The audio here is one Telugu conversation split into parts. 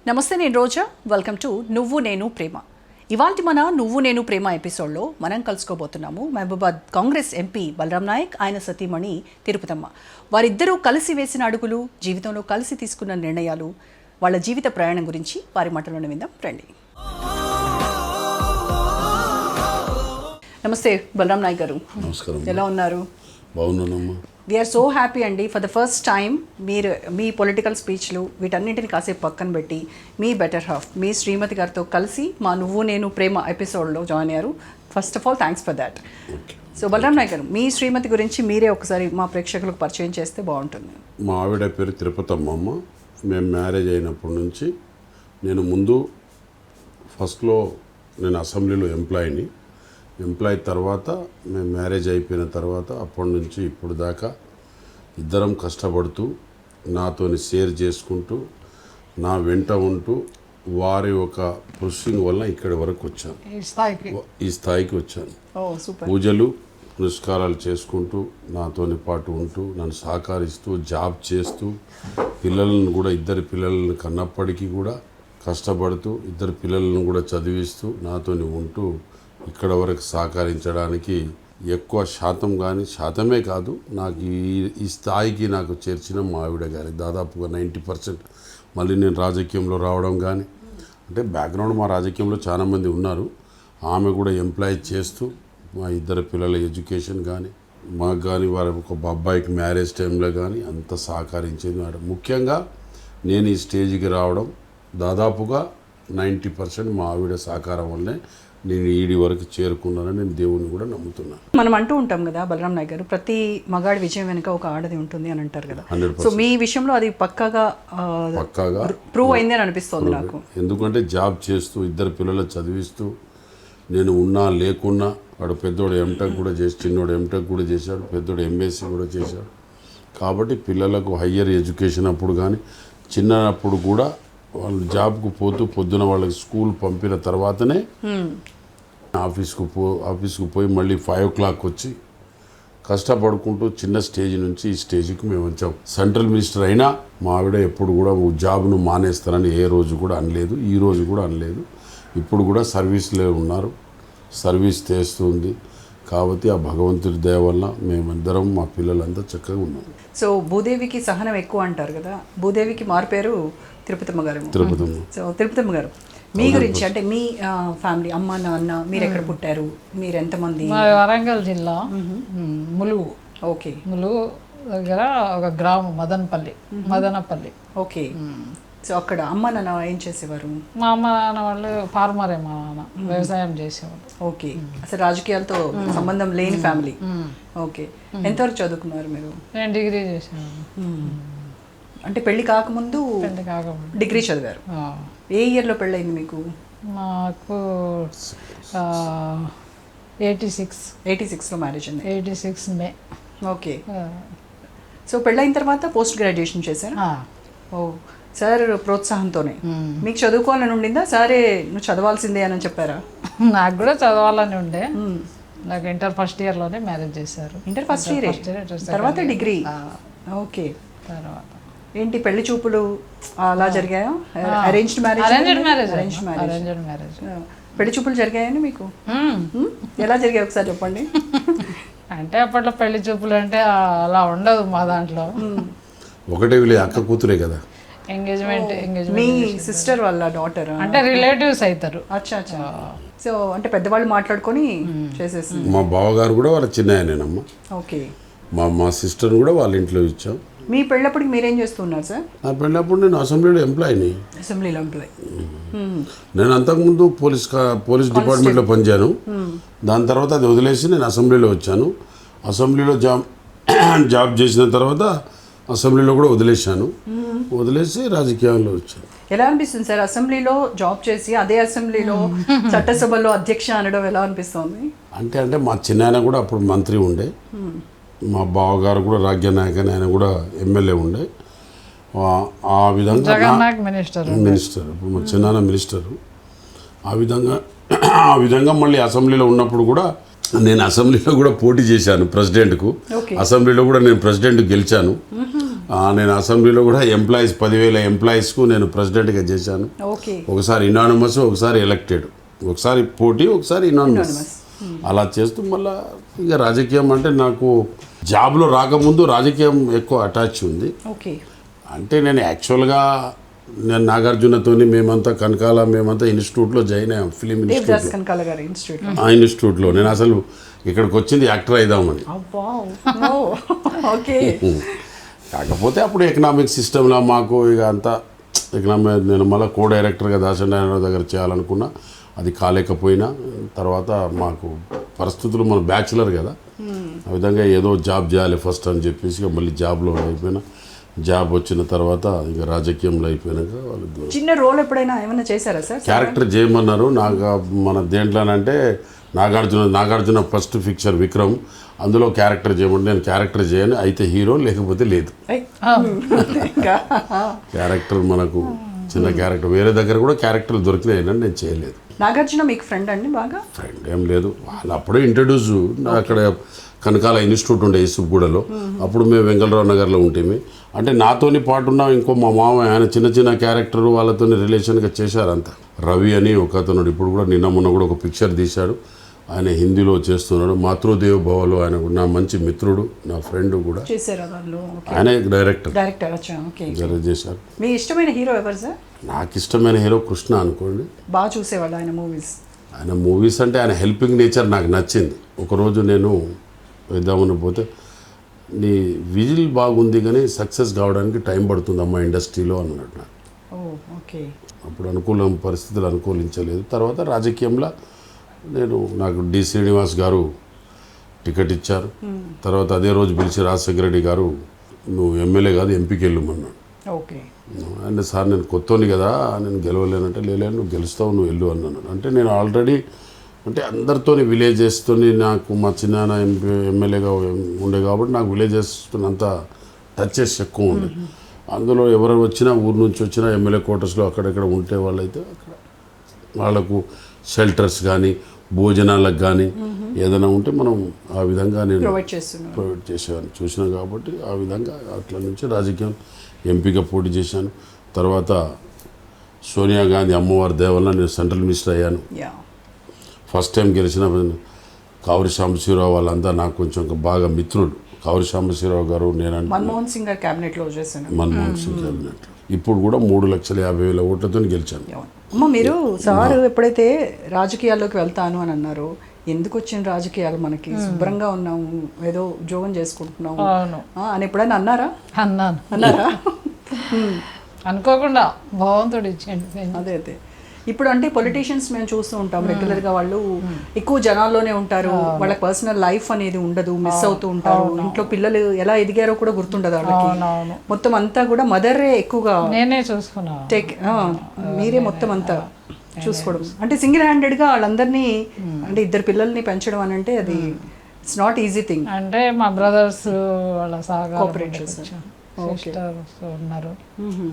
నమస్తే, నేను రోజా. వెల్కమ్ టు నువ్వు నేను ప్రేమ. ఇవాళ మన నువ్వు నేను ప్రేమ ఎపిసోడ్లో మనం కలుసుకోబోతున్నాము మహబూబాద్ కాంగ్రెస్ ఎంపీ బలరాం నాయక్, ఆయన సతీమణి తిరుపతమ్మ. వారిద్దరూ కలిసి వేసిన అడుగులు, జీవితంలో కలిసి తీసుకున్న నిర్ణయాలు, వాళ్ళ జీవిత ప్రయాణం గురించి వారి మాటలోనే విందాం రండి. నమస్తే బలరాం నాయక్ గారు. నమస్కారం. ఎలా ఉన్నారు? బాగున్నానమ్మా. వీఆర్ సో హ్యాపీ అండి. ఫర్ ద ఫస్ట్ టైం మీరు మీ పొలిటికల్ స్పీచ్లు వీటన్నింటిని కాసేపు పక్కన పెట్టి మీ బెటర్ హాఫ్ మీ శ్రీమతి గారితో కలిసి మా నువ్వు నేను ప్రేమ ఎపిసోడ్లో జాయిన్ అయ్యారు. First of all thanks for that. So Balaram Naik garu, మీ శ్రీమతి గురించి మీరే ఒకసారి మా ప్రేక్షకులకు పరిచయం చేస్తే బాగుంటుంది. మా ఆవిడ పేరు తిరుపతమ్మ అమ్మ. మేము మ్యారేజ్ అయినప్పటి నుంచి నేను ముందు ఫస్ట్లో నేను అసెంబ్లీలో ఎంప్లాయీ తర్వాత మేము మ్యారేజ్ అయిపోయిన తర్వాత అప్పటి నుంచి ఇప్పుడు దాకా ఇద్దరం కష్టపడుతూ నాతోని షేర్ చేసుకుంటూ నా వెంట ఉంటూ వారి ఒక పుషింగ్ వల్ల ఇక్కడి వరకు వచ్చాను, ఈ స్థాయికి వచ్చాను. పూజలు పురస్కారాలు చేసుకుంటూ నాతోని పాటు ఉంటూ నన్ను సహకరిస్తూ జాబ్ చేస్తూ పిల్లలను కూడా ఇద్దరు పిల్లలను కన్నప్పటికీ కూడా కష్టపడుతూ ఇద్దరు పిల్లలను కూడా చదివిస్తూ నాతోని ఉంటూ ఇక్కడ వరకు సహకరించడానికి ఎక్కువ శాతం కానీ శాతమే కాదు, నాకు ఈ స్థాయికి నాకు చేర్చిన మా ఆవిడ గారి దాదాపుగా 90%. మళ్ళీ నేను రాజకీయంలో రావడం కానీ అంటే బ్యాక్గ్రౌండ్ మా రాజకీయంలో చాలామంది ఉన్నారు. ఆమె కూడా ఎంప్లాయ్ చేస్తూ మా ఇద్దరు పిల్లల ఎడ్యుకేషన్ కానీ మాకు కానీ వారి ఒక అబ్బాయికి మ్యారేజ్ టైంలో కానీ అంత సహకరించింది మేడం. ముఖ్యంగా నేను ఈ స్టేజ్కి రావడం దాదాపుగా 90% మా ఆవిడ సహకారం వల్లే నేను ఈడి వరకు చేరుకున్నానని నేను దేవుని కూడా నమ్ముతున్నాను. మనం అంటూ ఉంటాం కదా బలరాం నాయక్ గారు, ప్రతి మగాడి విజయం వెనుక ఒక ఆడది ఉంటుంది అని అంటారు కదా. 100%. సో మీ విషయంలో అది పక్కాగా ప్రూవ్ అయింది అని అనిపిస్తుంది నాకు. ఎందుకంటే జాబ్ చేస్తూ ఇద్దరు పిల్లలు చదివిస్తూ నేను ఉన్నా లేకున్నా, వాడు పెద్దోడు ఎంటెక్ కూడా చేసి, చిన్నోడు ఎంటెక్ కూడా చేశాడు, పెద్దోడు ఎంఎస్సీ కూడా చేశాడు. కాబట్టి పిల్లలకు హయ్యర్ ఎడ్యుకేషన్ అప్పుడు కానీ చిన్నప్పుడు కూడా వాళ్ళు జాబ్కు పోతూ పొద్దున వాళ్ళకి స్కూల్ పంపిన తర్వాతనే ఆఫీస్కు పోయి మళ్ళీ 5 o'clock వచ్చి కష్టపడుకుంటూ చిన్న స్టేజ్ నుంచి ఈ స్టేజ్కి మేము వచ్చాం. సెంట్రల్ మినిస్టర్ అయినా మా ఆవిడ ఎప్పుడు కూడా జాబ్ను మానేస్తానని ఏ రోజు కూడా అనలేదు, ఈ రోజు కూడా అనలేదు. ఇప్పుడు కూడా సర్వీస్లో ఉన్నారు, సర్వీస్ చేస్తుంది. కాబట్టి ఆ భగవంతుడి దయ వల్ల మేమందరం మా పిల్లలంతా చక్కగా ఉన్నాం. సో భూదేవికి సహనం ఎక్కువ అంటారు కదా, భూదేవికి మారుపేరు తిరుపతమ్మ గారు. సో తిరుపతమ్మ గారు, మీ గురించి అంటే మీ ఫ్యామిలీ, అమ్మ నాన్న, మీరు ఎక్కడ పుట్టారు, మీరు ఎంతమంది? వరంగల్ జిల్లా ములుగు. ఓకే. ములుగు దగ్గర ఒక గ్రామం మదనపల్లి. ఓకే. సో అక్కడ అమ్మ నాన్న ఏం చేసేవారు? మా అమ్మ నాన్న వాళ్ళు ఫార్మరే, మా నాన్న వ్యవసాయం చేసేవారు. ఓకే. అసలు రాజకీయాలతో సంబంధం లేని ఫ్యామిలీ. ఓకే. ఎంతవరకు చదువుకున్నారు మీరు? నేను డిగ్రీ చేసాను. అంటే పెళ్లి కాకముందు డిగ్రీ చదివారు. ఏ ఇయర్లో పెళ్ళయింది మీకు? నాకు 86లో మ్యారేజ్ అయింది. 86 మే. ఓకే. సో పెళ్ళైన తర్వాత పోస్ట్ గ్రాడ్యుయేషన్ చేశారు? ఓ, సార్ ప్రోత్సాహంతోనే. మీకు చదువుకోవాలని ఉండిందా? సరే నువ్వు చదవాల్సిందే అని చెప్పారా? నాకు కూడా చదవాలని ఉండే. నాకు ఇంటర్ ఫస్ట్ ఇయర్లోనే మ్యారేజ్ చేశారు. ఇంటర్ ఫస్ట్ ఇయర్ తర్వాత డిగ్రీ. ఓకే. తర్వాత ఏంటి పెళ్లి చూపులు అలా జరిగాయా? Arranged marriage? Arranged marriage. పెళ్లి చూపులు జరిగాయని మీకు? ఎలా జరిగాయి ఒకసారి చెప్పండి. అంటే అప్పట్లో పెళ్లి చూపులు అంటే అలా ఉండదు మా దాంట్లో. ఒకటే వీళ్ళ అక్క కూతురే కదా. ఎంగేజ్మెంట్ మీ సిస్టర్ వాళ్ళ డాటర్ అంటే రిలేటివ్స్ అవుతారు. అచ్చా. సో అంటే పెద్దవాళ్ళు మాట్లాడుకొని చేసేసింది. మా బావగారు కూడా వాళ్ళ చిన్నాయనేనమ్మా. ఓకే. మా సిస్టర్ని కూడా వాళ్ళ ఇంట్లో ఇచ్చాం. మీ పెళ్ళప్పటికి మీరేం చేస్తున్నారు సార్? నా పెళ్ళప్పుడు నేను అసెంబ్లీలో ఎంప్లాయీని. అసెంబ్లీలో ఎంప్లాయీ. నేను అంతకుముందు పోలీస్ డిపార్ట్మెంట్లో పనిచేయను. దాని తర్వాత అది వదిలేసి నేను అసెంబ్లీలో వచ్చాను. అసెంబ్లీలో జాబ్ చేసిన తర్వాత అసెంబ్లీలో కూడా వదిలేసి రాజకీయాల్లో వచ్చాను. ఎలా అనిపిస్తుంది సార్ అసెంబ్లీలో జాబ్ చేసి అదే అసెంబ్లీలో చట్టసభలో అధ్యక్ష అనడం ఎలా అనిపిస్తుంది? అంటే మా చిన్నాయన కూడా అప్పుడు మంత్రి ఉండే, మా బావగారు కూడా రాజ్యనాయక్ అని ఆయన కూడా ఎమ్మెల్యే ఉండే. ఆ విధంగా మినిస్టర్, ఇప్పుడు మా చిన్నాయన మినిస్టరు. ఆ విధంగా మళ్ళీ అసెంబ్లీలో ఉన్నప్పుడు కూడా నేను అసెంబ్లీలో కూడా పోటీ చేశాను ప్రెసిడెంట్కు. అసెంబ్లీలో కూడా నేను ప్రెసిడెంట్ గెలిచాను. నేను అసెంబ్లీలో కూడా ఎంప్లాయీస్ 10,000 ఎంప్లాయీస్కు నేను ప్రెసిడెంట్గా చేశాను. ఓకే. ఒకసారి ఇనానిమస్, ఒకసారి ఎలక్టెడ్, ఒకసారి పోటీ, ఒకసారి ఇనానిమస్. అలా చేస్తూ మళ్ళీ ఇక రాజకీయం అంటే నాకు జాబ్లో రాకముందు రాజకీయం ఎక్కువ అటాచ్ ఉంది. ఓకే. అంటే నేను యాక్చువల్గా నేను నాగార్జునతోని మేమంతా ఇన్స్టిట్యూట్లో జాయిన్ అయ్యాం, ఫిలిం దేవదాస్ కనకాల గారి ఇన్స్టిట్యూట్. ఆ ఇన్స్టిట్యూట్లో నేను అసలు ఇక్కడికి వచ్చింది యాక్టర్ అయిదామని. ఓకే. కాకపోతే అప్పుడు ఎకనామిక్ సిస్టంలో మాకు ఇక అంతా ఎకనామిక్, నేను మళ్ళీ కో డైరెక్టర్గా దాసనారాయణ దగ్గర చేయాలనుకున్నా, అది కాలేకపోయినా. తర్వాత మాకు పరిస్థితులు, మన బ్యాచులర్ కదా, ఆ విధంగా ఏదో జాబ్ చేయాలి ఫస్ట్ అని చెప్పేసి ఇక మళ్ళీ జాబ్లో అయిపోయినా. జాబ్ వచ్చిన తర్వాత ఇక రాజకీయంలో అయిపోయినాక వాళ్ళు చిన్న రోల్ ఎప్పుడైనా ఏమైనా చేశారా సార్? క్యారెక్టర్ చేయమన్నారు. నాకు మన దేంట్లోనంటే నాగార్జున ఫస్ట్ పిక్చర్ విక్రమ్, అందులో క్యారెక్టర్ చేయమంటే నేను క్యారెక్టర్ చేయను, అయితే హీరో లేకపోతే లేదు. క్యారెక్టర్ మనకు చిన్న క్యారెక్టర్, వేరే దగ్గర కూడా క్యారెక్టర్లు దొరికినాయి, నేను చేయలేదు. నాగార్జున మీకు ఫ్రెండ్ అండి? బాగా ఫ్రెండ్ ఏం లేదు, వాళ్ళు అప్పుడే ఇంట్రడ్యూస్, అక్కడ కనకాల ఇన్స్టిట్యూట్ ఉండే ఇసుగూడలో, అప్పుడు మేము వెంగళరావు నగర్లో ఉంటేమి. అంటే నాతోని పాటు ఉన్న ఇంకో మా మామ, ఆయన చిన్న చిన్న క్యారెక్టర్ వాళ్ళతో రిలేషన్గా చేశారంతా. రవి అని ఒక అతను ఇప్పుడు కూడా నిన్న మొన్న కూడా ఒక పిక్చర్ తీశాడు, ఆయన హిందీలో చేస్తున్నాడు. మాతృదేవ భవలో ఆయన నా మంచి మిత్రుడు, నా ఫ్రెండ్ కూడా ఆయన డైరెక్టర్ చేశారు. మీ ఇష్టమైన హీరో ఎవరు సార్? నాకు ఇష్టమైన హీరో కృష్ణ అనుకోండి. బాగా చూసేవాళ్ళు ఆయన మూవీస్. ఆయన మూవీస్ అంటే ఆయన హెల్పింగ్ నేచర్ నాకు నచ్చింది. ఒకరోజు నేను వేద్దామని పోతే, నీ విజిల్ బాగుంది కానీ సక్సెస్ కావడానికి టైం పడుతుందమ్మా ఇండస్ట్రీలో అన్నాడు నాకు. ఓకే. అప్పుడు పరిస్థితులు అనుకూలించలేదు. తర్వాత రాజకీయంలో నాకు డి శ్రీనివాస్ గారు టికెట్ ఇచ్చారు. తర్వాత అదే రోజు పిలిచి రాజశేఖర రెడ్డి గారు, నువ్వు ఎమ్మెల్యే కాదు ఎంపీకి వెళ్ళమన్నాడు. ఓకే. అంటే సార్ నేను కొత్తోని కదా, నేను గెలవలేనంటే, లేదు నువ్వు గెలుస్తావు, నువ్వు వెళ్ళు అన్నాను. అంటే నేను ఆల్రెడీ అంటే అందరితోని విలేజెస్తోని, నాకు మా చిన్న ఎమ్మెల్యేగా ఉండే కాబట్టి నాకు విలేజెస్తోనంత టచెస్ ఎక్కువ ఉండే. అందులో ఎవరు వచ్చినా, ఊరు నుంచి వచ్చినా ఎమ్మెల్యే క్వార్టర్స్లో అక్కడెక్కడ ఉంటే వాళ్ళైతే అక్కడ వాళ్ళకు షెల్టర్స్ కానీ భోజనాలకు కానీ ఏదైనా ఉంటే మనం ఆ విధంగా నేను ప్రొవైడ్ చేసేవాడిని చూసినా కాబట్టి ఆ విధంగా అట్లా నుంచి రాజకీయం ఎంపీగా పోటీ చేశాను. తర్వాత సోనియా గాంధీ అమ్మవారి దయ వల్ల నేను సెంట్రల్ మినిస్టర్ అయ్యాను. ఫస్ట్ టైం గెలిచిన కావరి సాంబశివరావు వాళ్ళంతా నాకు కొంచెం బాగా మిత్రులు. కావరి సాంబశివరావు గారు, నేను మన్మోహన్ సింగ్ గారు క్యాబినెట్లో చేశాను. మన్మోహన్ సింగ్ క్యాబినెట్ ఇప్పుడు కూడా 3,50,000 ఓట్లతో గెలిచాను. అమ్మ, మీరు సార్ ఎప్పుడైతే రాజకీయాల్లోకి వెళ్తాను అని అన్నారు, ఎందుకు వచ్చిన రాజకీయాలు, మనకి శుభ్రంగా ఉన్నాము, ఏదో ఉద్యోగం చేసుకుంటున్నాము అని ఎప్పుడైనా అన్నారా? అన్నారా? అనుకోకుండా భగవంతుడు ఇచ్చింది. అదే ఇప్పుడు అంటే పొలిటీషియన్స్ మేము చూస్తూ ఉంటాం రెగ్యులర్గా, వాళ్ళు ఎక్కువ జనాల్లోనే ఉంటారు, వాళ్ళకి పర్సనల్ లైఫ్ అనేది ఉండదు, మిస్ అవుతూ ఉంటారు. ఇంట్లో పిల్లలు ఎలా ఎదిగారో కూడా గుర్తుండదు వాళ్ళకి. మొత్తం అంతా కూడా మదరే ఎక్కువగా నేనే చూసుకున్నా, మీరే మొత్తం అంతా చూసుకోవడం. అంటే సింగిల్ హ్యాండెడ్గా వాళ్ళందరినీ, అంటే 2 పిల్లల్ని పెంచడం అని అంటే అది ఇట్స్ నాట్ ఈజీ థింగ్. అంటే మా బ్రదర్స్ వాళ్ళ సహకారం, సిస్టర్స్ ఉన్నారు,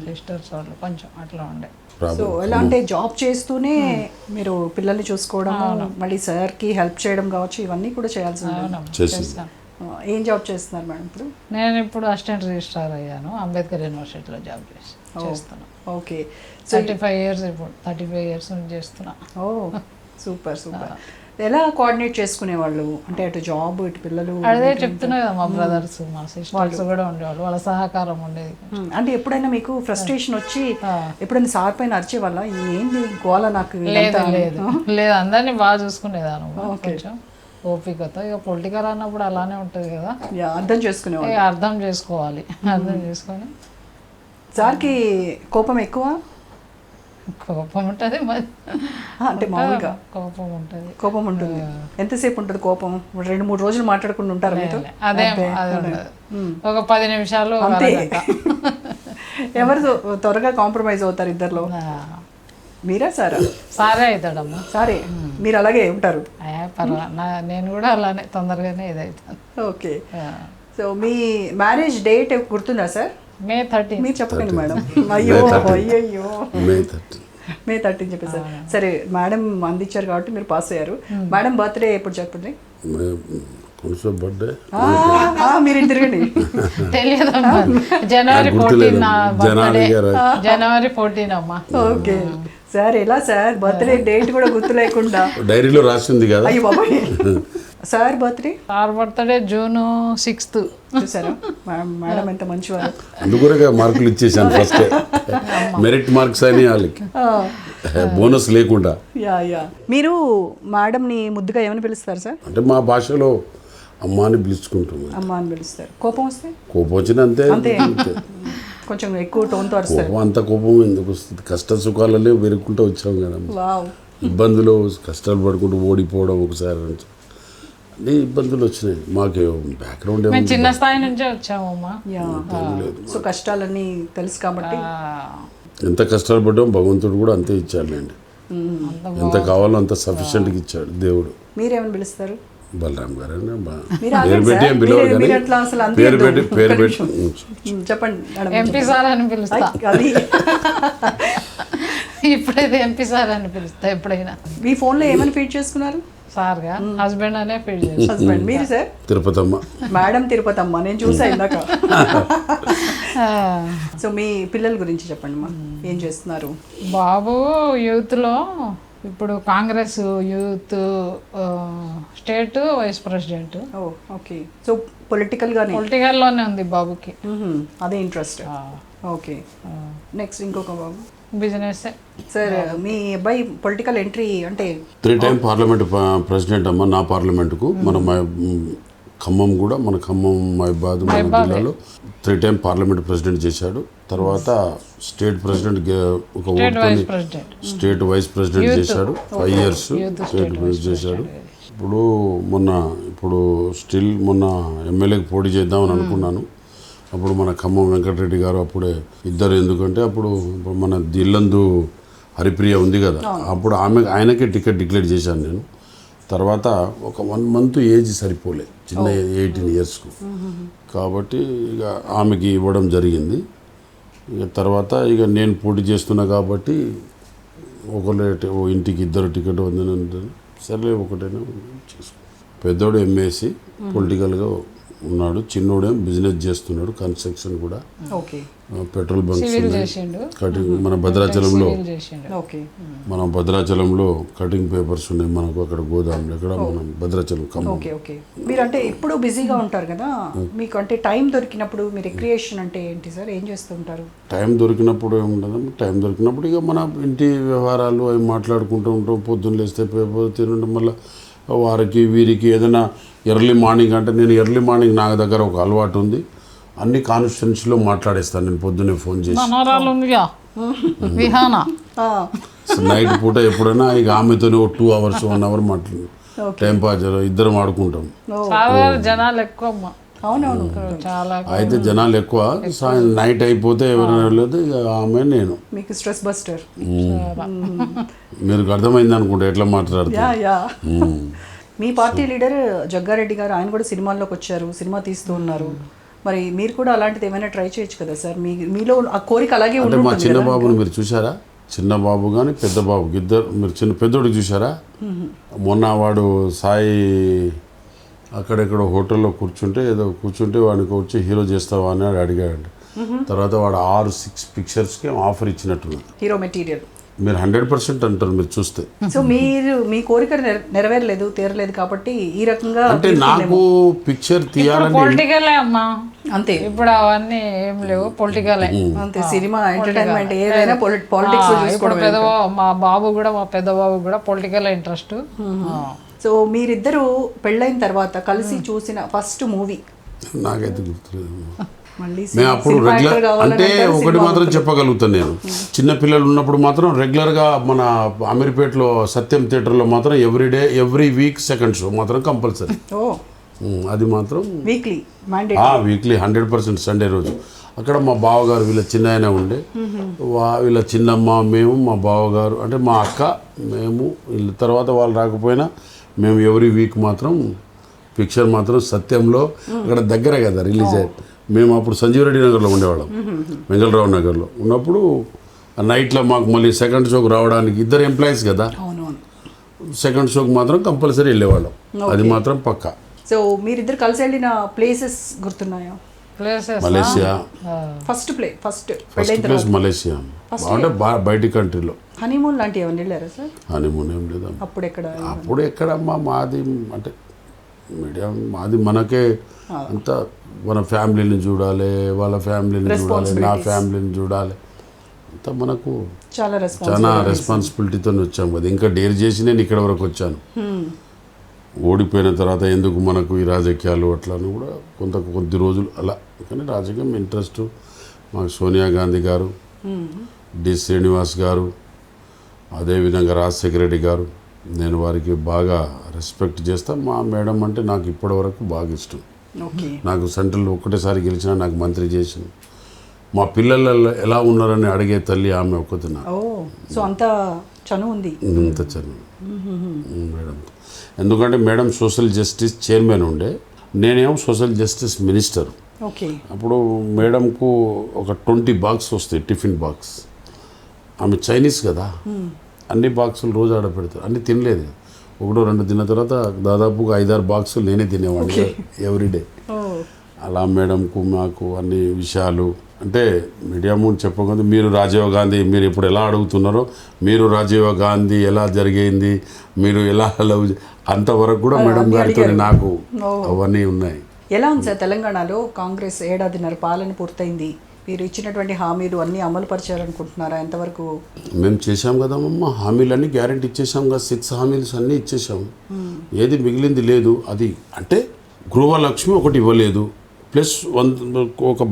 సిస్టర్స్ వాళ్ళు కొంచెం అట్లా ఉండే. సో ఎలా అంటే జాబ్ చేస్తూనే మీరు పిల్లల్ని చూసుకోవడం, మళ్ళీ సార్కి హెల్ప్ చేయడం కావచ్చు, ఇవన్నీ కూడా చేయాల్సి ఉంటుంది. ఏం జాబ్ చేస్తున్నారు మేడం ఇప్పుడు? నేను ఇప్పుడు అసిస్టెంట్ రిజిస్ట్రార్ అయ్యాను, అంబేద్కర్ యూనివర్సిటీలో జాబ్ చేస్తున్నాను. ఓకే. 35 ఇయర్స్ ఇప్పుడు 35 ఇయర్స్ నుంచి చేస్తున్నా. ఓ సూపర్. ఎలా కోఆర్డినేట్ చేసుకునేవాళ్ళు, అంటే అటు జాబ్ ఇటు పిల్లలు? అదే చెప్తున్నా కదా, మా బ్రదర్స్ మా సిస్టర్స్ కూడా ఉండేవాళ్ళు, వాళ్ళ సహకారం ఉండేది. అంటే ఎప్పుడైనా మీకు ఫ్రస్ట్రేషన్ వచ్చి ఎప్పుడైనా సార్ పైన అరిచేవాళ్ళ, ఏంది గోల నాకు? లేదు, అందరినీ బాగా చూసుకునేదాను కొంచెం ఓపికతో. ఇక పొలిటికల్ అన్నప్పుడు అలానే ఉంటుంది కదా, అర్థం చేసుకునేవాళ్ళు. అర్థం చేసుకోవాలి, అర్థం చేసుకొని. సార్కి కోపం ఎక్కువ? కోపం ఉంటుంది, అంటే మామూలుగా కోపం ఉంటుంది. ఎంతసేపు ఉంటుంది కోపం? 2-3 రోజులు మాట్లాడకుండా ఉంటారు మీతో? అదే ఒక 10 నిమిషాలు అంతే. ఎవరు త్వరగా కాంప్రమైజ్ అవుతారు ఇద్దరిలో? మీరా సారా? సారే అవుతాడమ్మా. సారే, మీరు అలాగే ఉంటారు? నేను కూడా అలానే తొందరగానే ఇదవుతాను. ఓకే. సో మీ మ్యారేజ్ డేట్ గుర్తుందా సార్? May 13. మీరు చెప్పకండి మేడం. అయ్యో May 13 చెప్పేసారు. సరే, మేడం అందించారు కాబట్టి మీరు పాస్ అయ్యారు. మేడం బర్త్డే ఎప్పుడు చెప్పింది? పులుసు బర్త్డే మీరు తిరగండి. తెలియదమ్మా. జనవరి 14 జనాలి గారు జనవరి 14 అమ్మా. ఓకే సార్, ఎలా సార్ బర్త్డే డేట్ కూడా గుర్తు లేకుండా? డైరీలో రాసింది కదా. అయ్యో బాబాయ్. Sir birthday? Sir birthday June 6th. చూసారా మేడం ఎంత మంచివారు. అందుకనే మార్కులు ఇచ్చేసాను ఫస్ట్. మెరిట్ మార్క్స్ అని వాళ్ళకి బోనస్ లేకుండా. యా మీరు మేడంని ముద్దుగా ఏమని పిలుస్తారు సార్? అంటే మా భాషలో అమ్మ అని పిలుచుకుంటాం. అమ్మ అని పిలుస్తారు. కోపం వస్తే? కోపం వచ్చిన అంతే. కొంచెం ఎక్కువ టోన్తో అరుస్తారు. కోపం అంత కోపం ఎందుకు వస్తుంది? కష్ట సుఖాలలో వెరుక్కుంటూ వచ్చాం కదా. వావ్. ఇబ్బందులు కష్టాలు పడుకుంటూ ఓడిపోవడం ఒకసారి అన్ని ఇబ్బందులు వచ్చినాయి. మాకు బ్యాక్గ్రౌండ్ మేము చిన్న స్థాయి నుంచే వచ్చామమ్మా. యా. సో కష్టాలన్నీ తెలుసు కాబట్టి ఎంత కష్టాలు పడ్డాం భగవంతుడు కూడా అంతే ఇచ్చాడులేండి. ఎంత కావాలో అంత సఫిషియెంట్గా ఇచ్చాడు దేవుడు. మీరేమని పిలుస్తారు? బలరాం గారు మీరు పేరు పెట్టి ఏం పిలవరు కానీ మీరు అట్లా అసలు అంతే పేరు పెట్టి పేరు పెట్టి చెప్పండి మేడం. ఎంపీ సార్ అని పిలుస్తా. అది ఇప్పుడైతే ఎంపీ సార్ అని పిలుస్తా ఎప్పుడైనా. మీ ఫోన్లో ఏమని ఫీడ్ చేసుకున్నారు? సార్గా హస్బెండ్ అనే ఫీడ్ చేస్తాను. హస్బెండ్. మీరు సార్? తిరుపతమ్మ. మేడం తిరుపతమ్మ. నేను చూసా ఇందాక. సో మీ పిల్లల గురించి చెప్పండి మా, ఏం చేస్తున్నారు? బాబు యూత్లో ఇప్పుడు Congress youth state vice president. ఓ ఓకే. సో పొలిటికల్గానే? పొలిటికల్లోనే ఉంది బాబుకి. అదే ఇంట్రెస్ట్. ఓకే. నెక్స్ట్ ఇంకొక బాబు? బిజినెస్. సార్ మీ అబ్బాయి పొలిటికల్ ఎంట్రీ అంటే? 3 టైం పార్లమెంట్ ప్రెసిడెంట్ అమ్మ నా పార్లమెంటుకు. మన ఖమ్మం కూడా మన ఖమ్మం మహబాద్ జిల్లాలో 3 టైం పార్లమెంట్ ప్రెసిడెంట్ చేశాడు. తర్వాత స్టేట్ ప్రెసిడెంట్ ఒక స్టేట్ వైస్ ప్రెసిడెంట్ చేశాడు. 5 years స్టేట్ వైస్ చేశాడు. ఇప్పుడు స్టిల్ మొన్న ఎమ్మెల్యేకి పోటీ చేద్దామని అనుకున్నాను. అప్పుడు మన ఖమ్మం వెంకటరెడ్డి గారు అప్పుడే ఇద్దరు, ఎందుకంటే అప్పుడు మన దిల్లందు హరిప్రియ ఉంది కదా, అప్పుడు ఆయనకే టికెట్ డిక్లేర్ చేశాను నేను. తర్వాత ఒక 1 month ఏజ్ సరిపోలే, చిన్న 18 yearsకు. కాబట్టి ఇక ఆమెకి ఇవ్వడం జరిగింది. ఇక తర్వాత ఇక నేను పోటీ చేస్తున్నా కాబట్టి ఓ ఇంటికి 2 టికెట్ ఉంది. సర్లే ఒకటైనా చేసుకో. పెద్దోడు MSc పొలిటికల్గా ఉన్నాడు, చిన్నోడేం బిజినెస్ చేస్తున్నాడు, కన్స్ట్రక్షన్ కూడా. Petrol bunks cutting. మన భద్రాచలంలో కటింగ్ పేపర్స్ ఉన్నాయి మనకు అక్కడ గోదాములు. ఎక్కడ మనం భద్రాచలం ఖమ్మం. మీరు అంటే ఇప్పుడు బిజీగా ఉంటారు కదా, మీకు అంటే టైం దొరికినప్పుడు మీ రిక్రియేషన్ అంటే ఏంటి సార్? ఏం చేస్తుంటారు? టైం దొరికినప్పుడు ఏముండదు, టైం దొరికినప్పుడు ఇక మన ఇంటి వ్యవహారాలు అవి మాట్లాడుకుంటూ ఉంటాం. పొద్దున్న లేస్తే పేపర్ తినడం, మళ్ళీ వారికి వీరికి ఏదైనా ఎర్లీ మార్నింగ్ అంటే నేను ఎర్లీ మార్నింగ్ నా దగ్గర ఒక అలవాటు ఉంది, అన్ని కాన్స్టిట్యున్సీలో మాట్లాడేస్తాను నేను పొద్దున్నే ఫోన్ చేసి. నైట్ పూట ఎప్పుడైనా ఇక ఆమెతోనే 2 hours 1 hour మాట్లాడు, టైం పాస్ ఇద్దరం ఆడుకుంటాం. జనాలు ఎక్కువ. అవునవును, చాలా. అయితే జనాలు ఎక్కువ. నైట్ అయిపోతే ఎవరైనా లేదు ఇక ఆమె నేను. మీకు స్ట్రెస్ బస్టర్. మీరు అర్థమైంది అనుకుంటా ఎట్లా మాట్లాడుతున్నారు. మీ పార్టీ లీడర్ జగ్గారెడ్డి గారు, ఆయన కూడా సినిమాల్లోకి వచ్చారు, సినిమా తీస్తూ ఉన్నారు. మరి మీరు కూడా అలాంటిది ఏమైనా ట్రై చేయొచ్చు కదా సార్? మీలో ఆ కోరిక అలాగే అంటే మా చిన్న బాబుని మీరు చూసారా? చిన్న బాబు కానీ పెద్ద బాబుకి ఇద్దరు. మీరు పెద్దోడికి చూసారా? మొన్న వాడు సాయి అక్కడెక్కడ హోటల్లో కూర్చుంటే వాడికి వచ్చి హీరో చేస్తావా అని అడిగాడు. తర్వాత వాడు 6-6 పిక్చర్స్కి ఆఫర్ ఇచ్చినట్టున్నారు, హీరో మెటీరియల్. మీరు 100% అంటారు మీరు చూస్తే. సో మీరు మీ కోరిక నెరవేరలేదు, తీరలేదు కాబట్టి ఈ రకంగా అంటే నాకు పిక్చర్ తీయాలని. పొలిటికలే అమ్మా అంతే. ఇప్పుడు అవన్నీ ఏం లేవు, పొలిటికలే అంతే. సినిమా ఎంటర్టైన్మెంట్ ఏదైనా పాలిటిక్స్ చూసుకోవడం. మా పెద్ద బాబు కూడా పొలిటికల్ ఇంట్రెస్ట్. సో మీరిద్దరు పెళ్ళైన తర్వాత కలిసి చూసిన ఫస్ట్ మూవీ? నాకైతే గుర్తులేదు. మేము అప్పుడు రెగ్యులర్ అంటే ఒకటి మాత్రం చెప్పగలుగుతాను నేను, చిన్నపిల్లలు ఉన్నప్పుడు మాత్రం రెగ్యులర్గా మన అమీర్పేటలో సత్యం థియేటర్లో మాత్రం ఎవ్రీ వీక్ సెకండ్ షో మాత్రం కంపల్సరీ. అది మాత్రం వీక్లీ 100% సండే రోజు. అక్కడ మా బావగారు వీళ్ళ చిన్న ఆయన ఉండే, వీళ్ళ చిన్నమ్మ, మేము, మా బావగారు అంటే మా అక్క, మేము. వీళ్ళ తర్వాత వాళ్ళు రాకపోయినా మేము ఎవ్రీ వీక్ మాత్రం పిక్చర్ మాత్రం సత్యంలో అక్కడ దగ్గర కదా రిలీజ్ అయ్యేది. మేము అప్పుడు సంజీవ్ రెడ్డి నగర్లో ఉండేవాళ్ళం, వెంగళరావు నగర్లో ఉన్నప్పుడు నైట్లో మాకు మళ్ళీ సెకండ్ షోకి రావడానికి ఇద్దరు ఎంప్లాయీస్ కదా, సెకండ్ షోకి మాత్రం కంపల్సరీ వెళ్ళేవాళ్ళం. అది మాత్రం పక్కా. సో మీరిద్దరు కలిసి వెళ్ళిన ప్లేసెస్ గుర్తున్నాయా? Places Malaysia first first place Malaysia, అంటే బయటి కంట్రీలో. హనీమూన్ లాంటివి ఏమైనా వెళ్ళారా సార్? హనీమూన్ ఏం లేదా అప్పుడు ఎక్కడ? అప్పుడు ఎక్కడమ్మా, మాది అంటే మీడియా మాది, మనకే అంత మన ఫ్యామిలీని చూడాలి, వాళ్ళ ఫ్యామిలీని చూడాలి, నా ఫ్యామిలీని చూడాలి, అంతా మనకు చాలా రెస్పాన్సిబిలిటీతో వచ్చాం కదా. ఇంకా డేర్ చేసి నేను ఇక్కడ వరకు వచ్చాను. ఓడిపోయిన తర్వాత ఎందుకు మనకు ఈ రాజకీయాలు అట్లా అని కూడా కొద్ది రోజులు అలా. కానీ రాజకీయం ఇంట్రెస్ట్ మాకు సోనియా గాంధీ గారు, డి శ్రీనివాస్ గారు, అదేవిధంగా రాజశేఖర రెడ్డి గారు, నేను వారికి బాగా రెస్పెక్ట్ చేస్తాను. మా మేడం అంటే నాకు ఇప్పటి వరకు బాగా ఇష్టం. నాకు సెంట్రల్ ఒక్కటేసారి గెలిచినా నాకు మంత్రి చేసింది. మా పిల్లలు ఎలా ఉన్నారని అడిగే తల్లి ఆమె ఒక్కతే. సో అంత చనువు ఉంది, అంత చనువు మేడం. ఎందుకంటే మేడం సోషల్ జస్టిస్ చైర్మన్ ఉండే, నేనేమో సోషల్ జస్టిస్ మినిస్టర్. అప్పుడు మేడంకు ఒక 20 బాక్స్ వస్తాయి, టిఫిన్ బాక్స్. ఆమె చైనీస్ కదా, అన్ని బాక్సులు రోజు ఆడ పెడతారు. అన్నీ తినలేదు, 1-2 తిన్న తర్వాత దాదాపుగా 5-6 బాక్సులు నేనే తినేవాడిని ఎవ్రీడే. అలా మేడంకు మాకు అన్ని విషయాలు అంటే మీడియా ముందు చెప్పకూడదు. మీరు రాజీవ్ గాంధీ, మీరు ఇప్పుడు ఎలా అడుగుతున్నారో, మీరు రాజీవ్ గాంధీ ఎలా జరిగింది, మీరు ఎలా లవ్, అంతవరకు కూడా మేడం గారితో నాకు అవన్నీ ఉన్నాయి. ఎలా ఉంది సార్ తెలంగాణలో కాంగ్రెస్ 1.5 ఏడాది పాలన పూర్తయింది, మీరు ఇచ్చినటువంటి హామీలు అన్నీ అమలు పరిచారనుకుంటున్నారా? ఎంతవరకు? మేము చేశాం కదమ్మా, హామీలన్నీ గ్యారెంటీ ఇచ్చేసాం కదా, 6 హామీలు అన్నీ ఇచ్చేసాం, ఏది మిగిలింది లేదు. అది అంటే గృహలక్ష్మి ఒకటి ఇవ్వలేదు, ప్లస్ ఒక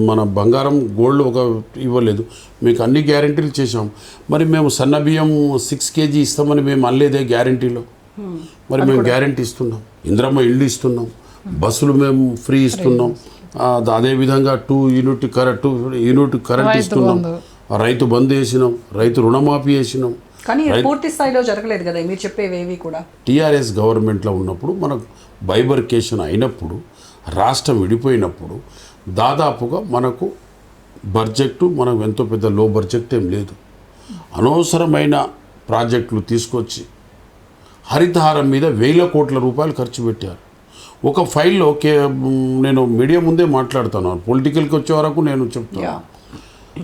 మన బంగారం గోల్డ్ ఒక ఇవ్వలేదు. మీకు అన్ని గ్యారెంటీలు చేసాం. మరి మేము సన్న బియ్యం 6 kg ఇస్తామని మేము అనలేదే గ్యారెంటీలో. మరి మేము గ్యారెంటీ ఇస్తున్నాం, ఇంద్రమ్మ ఇల్లు ఇస్తున్నాం, బస్సులు మేము ఫ్రీ ఇస్తున్నాం, అదేవిధంగా 2 యూనిట్ కరెంట్ ఇస్తున్నాం, రైతు బంద్ చేసినాం, రైతు రుణమాఫీ చేసినాం. కానీ పూర్తి స్థాయిలో జరగలేదు కదా మీరు చెప్పేవేవి కూడా. టీఆర్ఎస్ గవర్నమెంట్లో ఉన్నప్పుడు మనకు బైబర్కేషన్ అయినప్పుడు, రాష్ట్రం విడిపోయినప్పుడు దాదాపుగా మనకు బడ్జెట్ మనకు ఎంతో పెద్ద లో బడ్జెట్ ఏం లేదు. అనవసరమైన ప్రాజెక్టులు తీసుకొచ్చి హరితహారం మీద 1000 కోట్ల రూపాయలు ఖర్చు పెట్టారు. ఒక ఫైల్లో నేను మీడియా ముందే మాట్లాడుతాను, పొలిటికల్కి వచ్చే వరకు నేను చెప్తాను.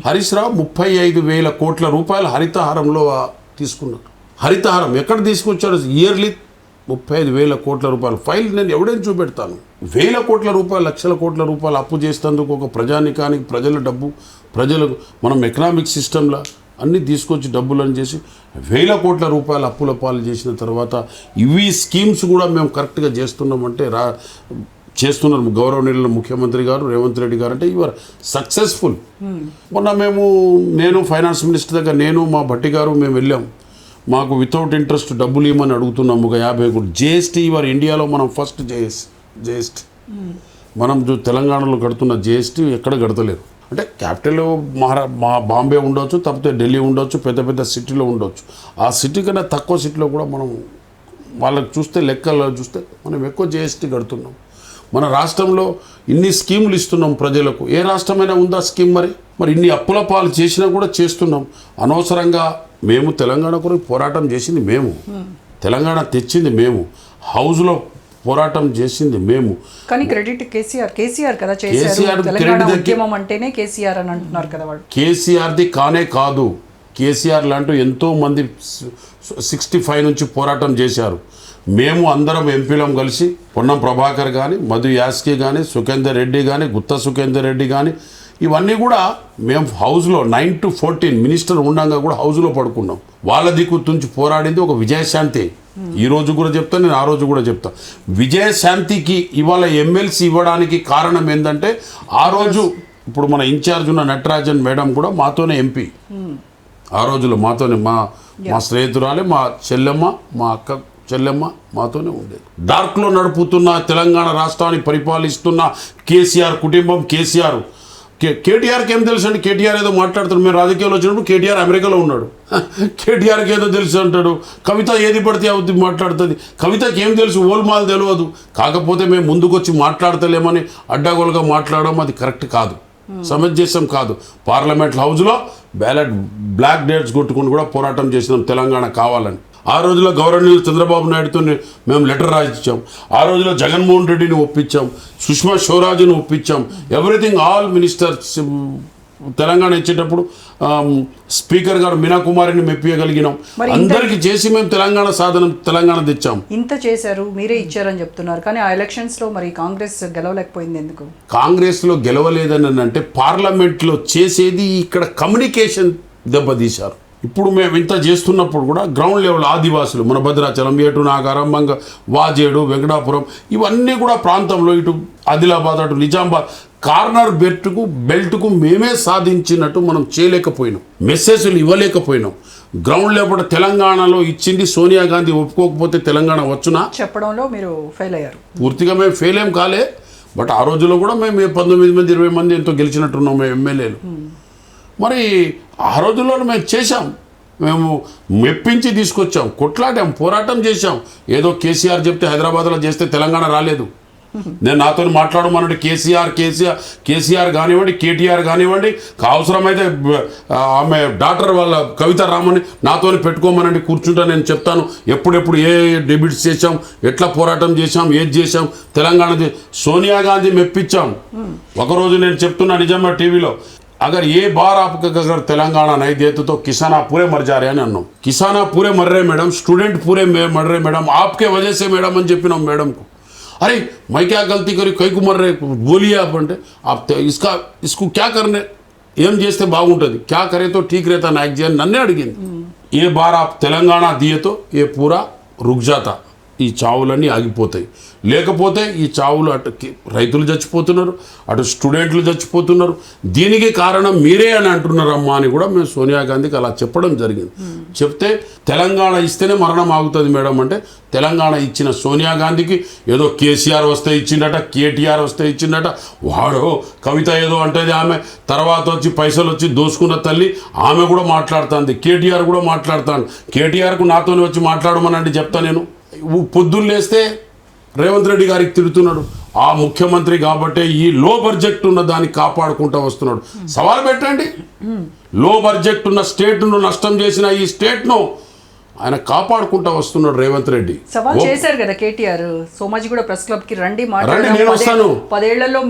హరీష్ రావు 35,000 కోట్ల రూపాయలు హరితహారంలో తీసుకున్నారు. హరితహారం ఎక్కడ తీసుకొచ్చాడు? ఇయర్లీ 35,000 కోట్ల రూపాయలు ఫైల్ నేను ఎవడైనా చూపెడతాను. 1000 కోట్ల రూపాయలు, లక్షల కోట్ల రూపాయలు అప్పు చేసేందుకు ఒక ప్రజానికానికి, ప్రజల డబ్బు, ప్రజలకు మనం ఎకనామిక్ సిస్టంలో అన్నీ తీసుకొచ్చి డబ్బులను చేసి 1000 కోట్ల రూపాయలు అప్పుల పాలు చేసిన తర్వాత ఇవి స్కీమ్స్ కూడా మేము కరెక్ట్గా చేస్తున్నామంటే చేస్తున్నారు గౌరవనీయుల ముఖ్యమంత్రి గారు రేవంత్ రెడ్డి గారు. అంటే యువర్ సక్సెస్ఫుల్. మొన్న నేను ఫైనాన్స్ మినిస్టర్ దగ్గర, నేను మా భట్టి గారు మేము వెళ్ళాం. మాకు వితౌట్ ఇంట్రెస్ట్ డబ్బులు ఇవ్వమని అడుగుతున్నాము, ఒక 50 కోట్లు. జిఎస్టీ ఇవాళ ఇండియాలో మనం ఫస్ట్ జిఎస్టీ మనం తెలంగాణలో కడుతున్న జిఎస్టీ ఎక్కడ కడతలేరు. అంటే క్యాపిటల్ బాంబే ఉండొచ్చు, తప్పితే ఢిల్లీ ఉండొచ్చు, పెద్ద పెద్ద సిటీలో ఉండొచ్చు. ఆ సిటీ కన్నా తక్కువ సిటీలో కూడా మనం వాళ్ళకి చూస్తే, లెక్కల్లో చూస్తే మనం ఎక్కువ జిఎస్టీ కడుతున్నాం. మన రాష్ట్రంలో ఇన్ని స్కీములు ఇస్తున్నాం ప్రజలకు, ఏ రాష్ట్రమైనా ఉందా స్కీమ్? మరి ఇన్ని అప్పుల పాలు చేసినా కూడా చేస్తున్నాం. అనవసరంగా మేము తెలంగాణ కొరకు పోరాటం చేసింది మేము, తెలంగాణ తెచ్చింది మేము, హౌస్లో పోరాటం చేసింది మేము. కానీ క్రెడిట్ కేసీఆర్ కదా చేశారు. తెలంగాణ ఉద్యమం అంటేనే కేసీఆర్ అని అంటున్నారు కదా వాళ్ళు. కేసీఆర్ది కానే కాదు, కేసీఆర్ లాంటి ఎంతోమంది 65 నుంచి పోరాటం చేశారు. మేము అందరం ఎంపీలం కలిసి, పొన్నం ప్రభాకర్ కానీ, మధు యాస్కి కానీ, సుఖేందర్ రెడ్డి కానీ, గుత్తా సుఖేందర్ రెడ్డి కానీ, ఇవన్నీ కూడా మేము హౌస్లో 9 to 14 మినిస్టర్ ఉండగా కూడా హౌస్లో పడుకున్నాం. వాళ్ళ దిక్కు తుంచి పోరాడింది ఒక విజయశాంతి. ఈ రోజు కూడా చెప్తాను, నేను ఆ రోజు కూడా చెప్తాను. విజయశాంతికి ఇవాళ ఎమ్మెల్సీ ఇవ్వడానికి కారణం ఏంటంటే, ఆ రోజు ఇప్పుడు మన ఇన్ఛార్జ్ ఉన్న నటరాజన్ మేడం కూడా మాతోనే ఎంపీ. ఆ రోజులో మాతోనే, మా స్నేహితురాలే, మా చెల్లెమ్మ, మా అక్క చెల్లెమ్మ మాతోనే ఉండేది. డార్క్లో నడుపుతున్న తెలంగాణ రాష్ట్రాన్ని పరిపాలిస్తున్న కేసీఆర్ కుటుంబం. కేటీఆర్కి ఏం తెలుసు అండి? కేటీఆర్ ఏదో మాట్లాడుతాడు. మేము రాజకీయాల్లో వచ్చినప్పుడు కేటీఆర్ అమెరికాలో ఉన్నాడు, కేటీఆర్కి ఏదో తెలుసు అంటాడు. కవిత ఏది పడితే అవుద్ది మాట్లాడుతుంది. కవితకి ఏం తెలుసు? ఓల్మాల్ తెలియదు. కాకపోతే మేము ముందుకొచ్చి మాట్లాడతలేమని అడ్డాగోలుగా మాట్లాడడం అది కరెక్ట్ కాదు, సమంజసం కాదు. పార్లమెంట్ హౌస్లో బ్లాక్ డేట్స్ కొట్టుకుని కూడా పోరాటం చేసినాం తెలంగాణ కావాలని. ఆ రోజులో గవర్నర్ చంద్రబాబు నాయుడుతో మేము లెటర్ రాయించాం. ఆ రోజులో జగన్మోహన్ రెడ్డిని ఒప్పించాం, సుష్మా స్వరాజ్ని ఒప్పించాం. ఎవ్రీథింగ్ ఆల్ మినిస్టర్స్ తెలంగాణ ఇచ్చేటప్పుడు స్పీకర్ గారు మీనా కుమారిని మెప్పియగలిగినాం. అందరికి చేసి మేము తెలంగాణ తెచ్చాం. ఇంత చేశారు, మీరే ఇచ్చారని చెప్తున్నారు. కానీ ఆ ఎలక్షన్స్లో మరి కాంగ్రెస్ గెలవలేకపోయింది ఎందుకు? కాంగ్రెస్లో గెలవలేదని అంటే పార్లమెంట్లో చేసేది ఇక్కడ కమ్యూనికేషన్ దెబ్బతీశారు. ఇప్పుడు మేము ఇంత చేస్తున్నప్పుడు కూడా గ్రౌండ్ లెవెల్ ఆదివాసులు మన భద్రాచలం, ఏటు నాగారం, మంగ, వాజేడు, వెంకటాపురం ఇవన్నీ కూడా ప్రాంతంలో ఇటు ఆదిలాబాద్, అటు నిజామాబాద్ కార్నర్ బెల్ట్కు మేమే సాధించినట్టు మనం చేయలేకపోయినాం, మెసేజ్లు ఇవ్వలేకపోయినాం. గ్రౌండ్ లెవెల్ తెలంగాణలో ఇచ్చింది సోనియా గాంధీ ఒప్పుకోకపోతే తెలంగాణ వచ్చునా చెప్పడంలో మీరు ఫెయిల్ అయ్యారు. పూర్తిగా మేము ఫెయిల్ ఏం కాలే. బట్ ఆ రోజుల్లో కూడా మేము 19 మంది 20 మంది ఎంతో గెలిచినట్టున్నాం మేము ఎమ్మెల్యేలు. మరి ఆ రోజుల్లో మేము చేశాం, మేము మెప్పించి తీసుకొచ్చాం, కొట్లాడాం, పోరాటం చేశాం. ఏదో కేసీఆర్ చెప్తే హైదరాబాద్లో చేస్తే తెలంగాణ రాలేదు. నేను నాతో మాట్లాడమనండి కేసీఆర్ కానివ్వండి, కేటీఆర్ కానివ్వండి, అవసరమైతే ఆమె డాక్టర్ వాళ్ళ కవిత రామని నాతో పెట్టుకోమనండి, కూర్చుంటా, నేను చెప్తాను ఎప్పుడెప్పుడు ఏ డెబిట్స్ చేశాం, ఎట్లా పోరాటం చేశాం, ఏది చేశాం. తెలంగాణ సోనియా గాంధీ మెప్పించాం. ఒకరోజు నేను చెప్తున్నా నిజంగా టీవీలో, अगर ये बार आपका अगर तेलंगाना नहीं देते तो किसान पूरे मर जा रहे हैं अन्नो, किसान पूरे मर रहे मैडम, स्टूडेंट पूरे मर रहे मैडम, आपके वजह से मैडम అని చెప్పినా मैडम को. अरे मैं क्या गलती करी, कई को मर रहे बोलिए आप అంటే आप इसको क्या करने ఏం చేస్తే బాగుంటుంది, क्या करे तो ठीक रहता नायक जी అని నన్నే అడిగింది. ఏ బార్ आप తెలంగాణ दिए तो ये पूरा रुक जाता, ఈ చావులన్నీ ఆగిపోతాయి. లేకపోతే ఈ చావులు అటు రైతులు చచ్చిపోతున్నారు, అటు స్టూడెంట్లు చచ్చిపోతున్నారు. దీనికి కారణం మీరే అని అంటున్నారమ్మా అని కూడా మేము సోనియా గాంధీకి అలా చెప్పడం జరిగింది. చెప్తే తెలంగాణ ఇస్తేనే మరణం ఆగుతుంది మేడం అంటే, తెలంగాణ ఇచ్చిన సోనియా గాంధీకి ఏదో కేసీఆర్ వస్తే ఇచ్చిండట, కేటీఆర్ వస్తే ఇచ్చిండట, వాడో కవిత ఏదో అంటేది ఆమె, తర్వాత వచ్చి పైసలు వచ్చి దోసుకున్న తల్లి ఆమె కూడా మాట్లాడుతుంది, కేటీఆర్ కూడా మాట్లాడుతాను. కేటీఆర్కు నాతోనే వచ్చి మాట్లాడమనండి చెప్తా నేను. పొద్దున్న లేస్తే రేవంత్ రెడ్డి గారికి తిడుతున్నాడు, ఆ ముఖ్యమంత్రి కాబట్టి ఈ లో బడ్జెట్ ఉన్న దాన్ని కాపాడుకుంటూ వస్తున్నాడు. సవాల్ పెట్టండి, లో బడ్జెట్ ఉన్న స్టేట్ను నష్టం చేసిన ఈ స్టేట్ను ఆయన కాపాడుకుంటూ వస్తున్నాడు రేవంత్ రెడ్డి. సవాల్ చేశారు కదా కేటీఆర్, సోమాజిగూడ ప్రెస్ క్లబ్ కి రండి నేను వస్తాను, 10 ఏళ్లలో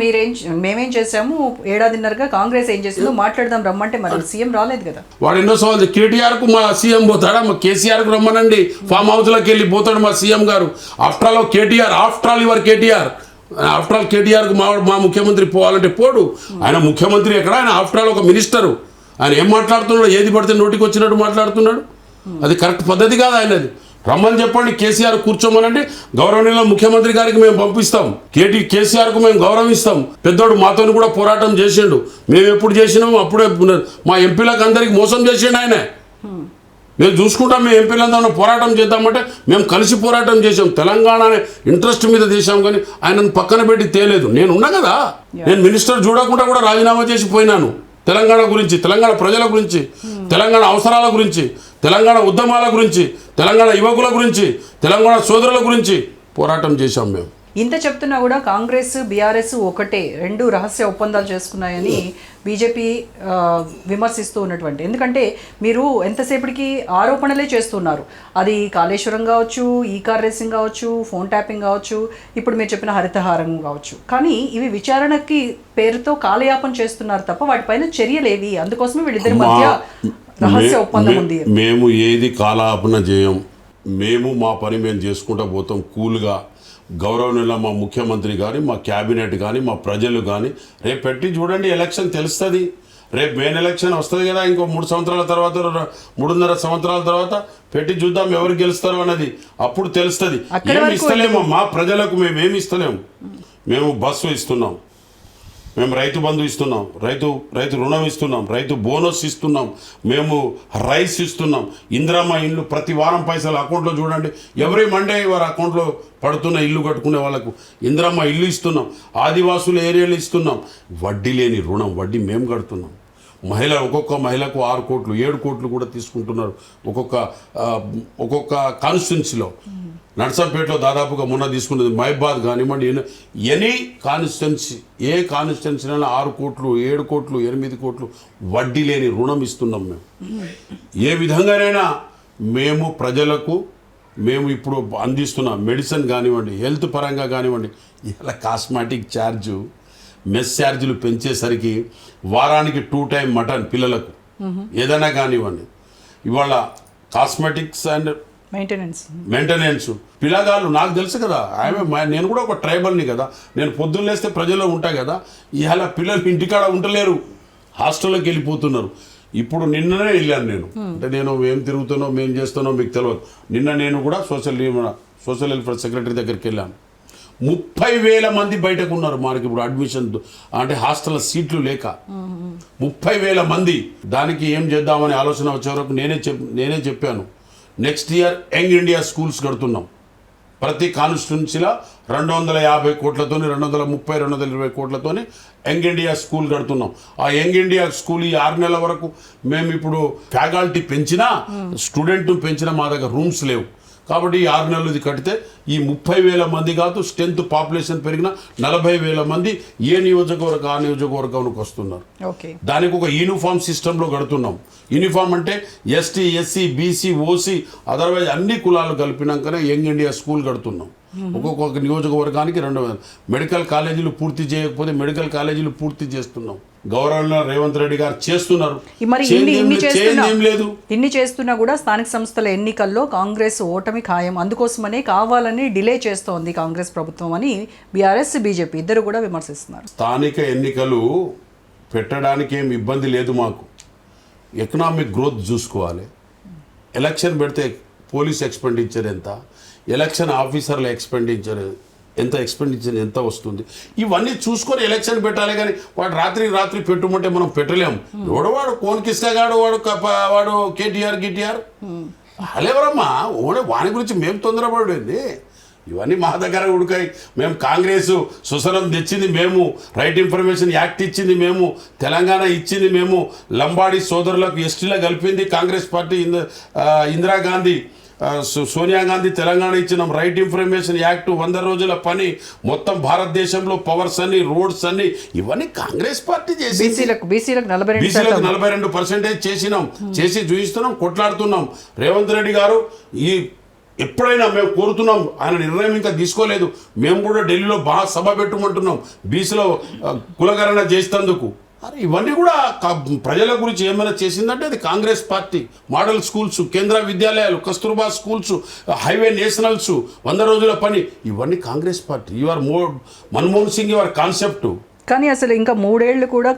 మేమేం చేసాము, ఏడాదిన్నరగా కాంగ్రెస్ ఏం చేసిందో మాట్లాడదాం రమ్మంటే మరి సీఎం రాలేదు కదా. వాడు ఎన్నో సవాల్, కేటీఆర్ కు మా సీఎం పోతాడా, మా కేసీఆర్ కు రమ్మనండి, ఫామ్ హౌస్ లోకి వెళ్ళి పోతాడు మా సీఎం గారు. After all KTR, after all your KTR, after all KTR కు మా ముఖ్యమంత్రి పోవాలంటే పోడు. ఆయన ముఖ్యమంత్రి ఎక్కడ, ఆయన ఆఫ్టర్ ఆల్ ఒక మినిస్టరు. ఆయన ఏం మాట్లాడుతున్నాడు, ఏది పడితే నోటికి వచ్చినట్టు మాట్లాడుతున్నాడు. అది కరెక్ట్ పద్ధతి కాదు ఆయనది. రమ్మని చెప్పండి, కేసీఆర్ కూర్చోమనండి, గౌరవనీయ ముఖ్యమంత్రి గారికి మేము పంపిస్తాం, కేసీఆర్కు మేము గౌరవిస్తాం. పెద్దోడు మాతో కూడా పోరాటం చేసిండు, మేము ఎప్పుడు చేసినాము అప్పుడే మా ఎంపీలకు అందరికి మోసం చేసిండు ఆయన. మేము చూసుకుంటాం, మేము ఎంపీలందరూ పోరాటం చేద్దామంటే మేము కలిసి పోరాటం చేసాం, తెలంగాణ ఇంట్రెస్ట్ మీద చేసాం. కానీ ఆయనను పక్కన పెట్టి తేలేదు. నేను ఉన్నా కదా, నేను మినిస్టర్ చూడకుండా కూడా రాజీనామా చేసి పోయినాను. తెలంగాణ గురించి, తెలంగాణ ప్రజల గురించి, తెలంగాణ అవసరాల గురించి, తెలంగాణ ఉద్యమాల గురించి, తెలంగాణ యువకుల గురించి, తెలంగాణ సోదరుల గురించి పోరాటం చేశాం మేము. ఇంత చెప్తున్నా కూడా కాంగ్రెస్ బీఆర్ఎస్ ఒకటే, 2 రహస్య ఒప్పందాలు చేసుకున్నాయని బీజేపీ విమర్శిస్తూ ఉన్నటువంటి. ఎందుకంటే మీరు ఎంతసేపటికి ఆరోపణలే చేస్తున్నారు. అది కాళేశ్వరం కావచ్చు, ఈ కార్ రేసింగ్ కావచ్చు, ఫోన్ ట్యాపింగ్ కావచ్చు, ఇప్పుడు మీరు చెప్పిన హరితహారం కావచ్చు. కానీ ఇవి విచారణకి పేరుతో కాలయాపన చేస్తున్నారు తప్ప వాటిపైన చర్యలేవి. అందుకోసమే వీళ్ళిద్దరి మధ్య రహస్య ఒప్పందం ఉంది. మేము ఏది కాలయాపన చేయం, మేము మా పని మేము చేసుకుంటూ పోతాం కూల్గా. గౌరవనీయుల మా ముఖ్యమంత్రి కానీ, మా క్యాబినెట్ కానీ, మా ప్రజలు కానీ రేపు పెట్టి చూడండి, ఎలక్షన్ తెలుస్తుంది. రేపు మెయిన్ ఎలక్షన్ వస్తుంది కదా, ఇంకో 3 సంవత్సరాల తర్వాత, 3.5 సంవత్సరాల తర్వాత పెట్టి చూద్దాం ఎవరు గెలుస్తారు అన్నది. అప్పుడు తెలుస్తుంది. ఏమి ఇస్తలేము మా ప్రజలకు, మేమేమి ఇస్తలేము. మేము బస్సు ఇస్తున్నాం, మేము రైతు బంధు ఇస్తున్నాం, రైతు రుణం ఇస్తున్నాం, రైతు బోనస్ ఇస్తున్నాం, మేము రైస్ ఇస్తున్నాం, ఇందిరమ్మ ఇల్లు ప్రతి వారం పైసలు అకౌంట్లో చూడండి, ఎవ్రీ మండే వారి అకౌంట్లో పడుతున్న ఇల్లు కట్టుకునే వాళ్ళకు ఇందిరమ్మ ఇల్లు ఇస్తున్నాం, ఆదివాసుల ఏరియాలు ఇస్తున్నాం, వడ్డీ లేని రుణం, వడ్డీ మేము కడుతున్నాం. ఒక్కొక్క మహిళకు 6 కోట్లు 7 కోట్లు కూడా తీసుకుంటున్నారు ఒక్కొక్క కాన్స్టిట్యున్సీలో. నర్సంపేటలో దాదాపుగా మొన్న తీసుకున్నది మహబాద్ కానివ్వండి, ఎనీ కాన్స్టిట్యున్సీ, ఏ కాన్స్టిట్యున్సీలో 6 కోట్లు 7 కోట్లు 8 కోట్లు వడ్డీ లేని రుణం ఇస్తున్నాం మేము. ఏ విధంగానైనా మేము ప్రజలకు మేము ఇప్పుడు అందిస్తున్న మెడిసిన్ కానివ్వండి, హెల్త్ పరంగా కానివ్వండి, ఇలా కాస్మెటిక్ ఛార్జు, మెస్ ఛార్జీలు పెంచేసరికి వారానికి 2 టైం మటన్ పిల్లలకు ఏదైనా కానివ్వండి. ఇవాళ కాస్మెటిక్స్ అండ్ మెయింటెనెన్స్ పిల్లగాళ్ళు నాకు తెలుసు కదా, నేను కూడా ఒక ట్రైబల్ని కదా, నేను పొద్దున్న లేస్తే ప్రజల్లో ఉంటా కదా. ఇవాళ పిల్లలు ఇంటికాడ ఉండలేరు, హాస్టల్లోకి వెళ్ళిపోతున్నారు. ఇప్పుడు నిన్ననే వెళ్ళాను నేను, అంటే నేను ఏం తిరుగుతానో మేము చేస్తానో మీకు తెలియదు. నిన్న నేను కూడా సోషల్ వెల్ఫేర్ సెక్రటరీ దగ్గరికి వెళ్ళాను. 30,000 మంది బయటకు ఉన్నారు. మనకి ఇప్పుడు అడ్మిషన్ అంటే హాస్టల్ సీట్లు లేక 30,000 మంది. దానికి ఏం చేద్దామని ఆలోచన వచ్చే వరకు నేనే చెప్పాను, next year young India schools కడుతున్నాం. ప్రతి కాన్స్టిట్యున్సీలో 250 కోట్లతోని 230, 220 కోట్లతోని యంగ్ ఇండియా స్కూల్ కడుతున్నాం. ఆ యంగ్ ఇండియా స్కూల్ ఈ 6 నెలల వరకు మేము ఇప్పుడు ఫ్యాకల్టీ పెంచినా, స్టూడెంట్ పెంచినా మా దగ్గర రూమ్స్ లేవు. కాబట్టి ఈ 6 నెలలు ఇది కడితే ఈ 30,000 మంది కాదు, స్ట్రెంత్ పాపులేషన్ పెరిగిన 40,000 మంది ఏ నియోజకవర్గం ఆ నియోజకవర్గానికి వస్తున్నారు. దానికి ఒక యూనిఫామ్ సిస్టంలో కడుతున్నాం. యూనిఫామ్ అంటే ST, SC, BC, OC, otherwise అన్ని కులాలు కలిపినాకనే యంగ్ ఇండియా స్కూల్ కడుతున్నాం. ఒక్కొక్క నియోజకవర్గానికి 2 మెడికల్ కాలేజీలు పూర్తి చేయకపోతే మెడికల్ కాలేజీలు పూర్తి చేస్తున్నాం. గవర్నర్ రేవంత్ రెడ్డి గారు చేస్తున్నారు. ఇన్ని చేస్తున్నా కూడా స్థానిక సంస్థల ఎన్నికల్లో కాంగ్రెస్ ఓటమి ఖాయం. అందుకోసమనే కావాలని డిలే చేస్తోంది కాంగ్రెస్ ప్రభుత్వం అని బీఆర్ఎస్, బీజేపీ ఇద్దరు కూడా విమర్శిస్తున్నారు. స్థానిక ఎన్నికలు పెట్టడానికి ఏం ఇబ్బంది లేదు మాకు. ఎకనామిక్ గ్రోత్ చూసుకోవాలి. ఎలక్షన్ పెడితే పోలీస్ ఎక్స్పెండిచర్ ఎంత, ఎలక్షన్ ఆఫీసర్ల ఎక్స్పెండిచర్ ఎంత వస్తుంది, ఇవన్నీ చూసుకొని ఎలక్షన్ పెట్టాలి. కానీ వాడు రాత్రి పెట్టుమంటే మనం పెట్టలేము. ఎవడవాడు కోన్కిస్కాగాడు, వాడు కేటీఆర్ వాళ్ళెవరమ్మా, వాని గురించి మేము తొందరపడేది. ఇవన్నీ మా దగ్గర ఉడికాయి. మేము కాంగ్రెస్ సుసనం తెచ్చింది మేము, రైట్ ఇన్ఫర్మేషన్ యాక్ట్ ఇచ్చింది మేము, తెలంగాణ ఇచ్చింది మేము, లంబాడీ సోదరులకు ఎస్టీలో కలిపింది కాంగ్రెస్ పార్టీ, ఇందిరాగాంధీ, సోనియా గాంధీ తెలంగాణ ఇచ్చినాం. రైట్ ఇన్ఫర్మేషన్ యాక్ట్, 100 రోజుల పని, మొత్తం భారతదేశంలో పవర్స్ అన్ని, రోడ్స్ అన్ని, ఇవన్నీ కాంగ్రెస్ పార్టీ చేసి బీసీలకు 42% చేసినాం. చేసి చూపిస్తున్నాం, కొట్లాడుతున్నాం. రేవంత్ రెడ్డి గారు ఎప్పుడైనా మేము కోరుతున్నాం, ఆయన నిర్ణయం ఇంకా తీసుకోలేదు. మేము కూడా ఢిల్లీలో బాగా సభ పెట్టుమంటున్నాం బీసీలో కులగణన చేసేందుకు. ఇవన్నీ కూడా ప్రజల గురించి ఏమైనా చేసిందంటే అది కాంగ్రెస్ పార్టీ. మోడల్ స్కూల్స్, కేంద్ర విద్యాలయాలు, కస్తూర్బా స్కూల్స్, హైవే నేషనల్స్, 100 రోజుల పని, ఇవన్నీ Congress party. Manmohan Singh your concept. కానీ అసలు ఇంకా 3 ఏళ్లు కూడా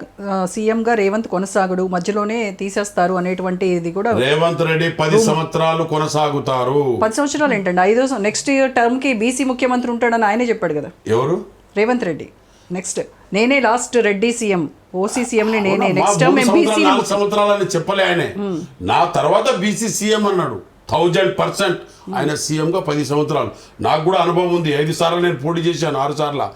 సీఎంగా రేవంత్ కొనసాగడు, మధ్యలోనే తీసేస్తారు అనేటువంటి ఇది కూడా. రేవంత్ రెడ్డి 10 సంవత్సరాలు కొనసాగుతారు. 10 సంవత్సరాలు ఏంటండి, 5వ నెక్స్ట్ టర్మ్ కి బీసీ ముఖ్యమంత్రి ఉంటాడని ఆయనే చెప్పాడు కదా. ఎవరు? రేవంత్ రెడ్డి. నెక్స్ట్ నేనే last Reddy CM, OC CM ని నేనే, నెక్స్ట్ టర్మ్ ఎంబీసీ. 4 సంవత్సరాలని చెప్పలే ఆయనే, నా తర్వాత బీసీ సీఎం అన్నాడు. 1000% ఆయన సీఎంగా 10 సంవత్సరాలు. నాకు కూడా అనుభవం ఉంది. 5 సార్లు నేను పోటీ చేశాను, 6 సార్లు.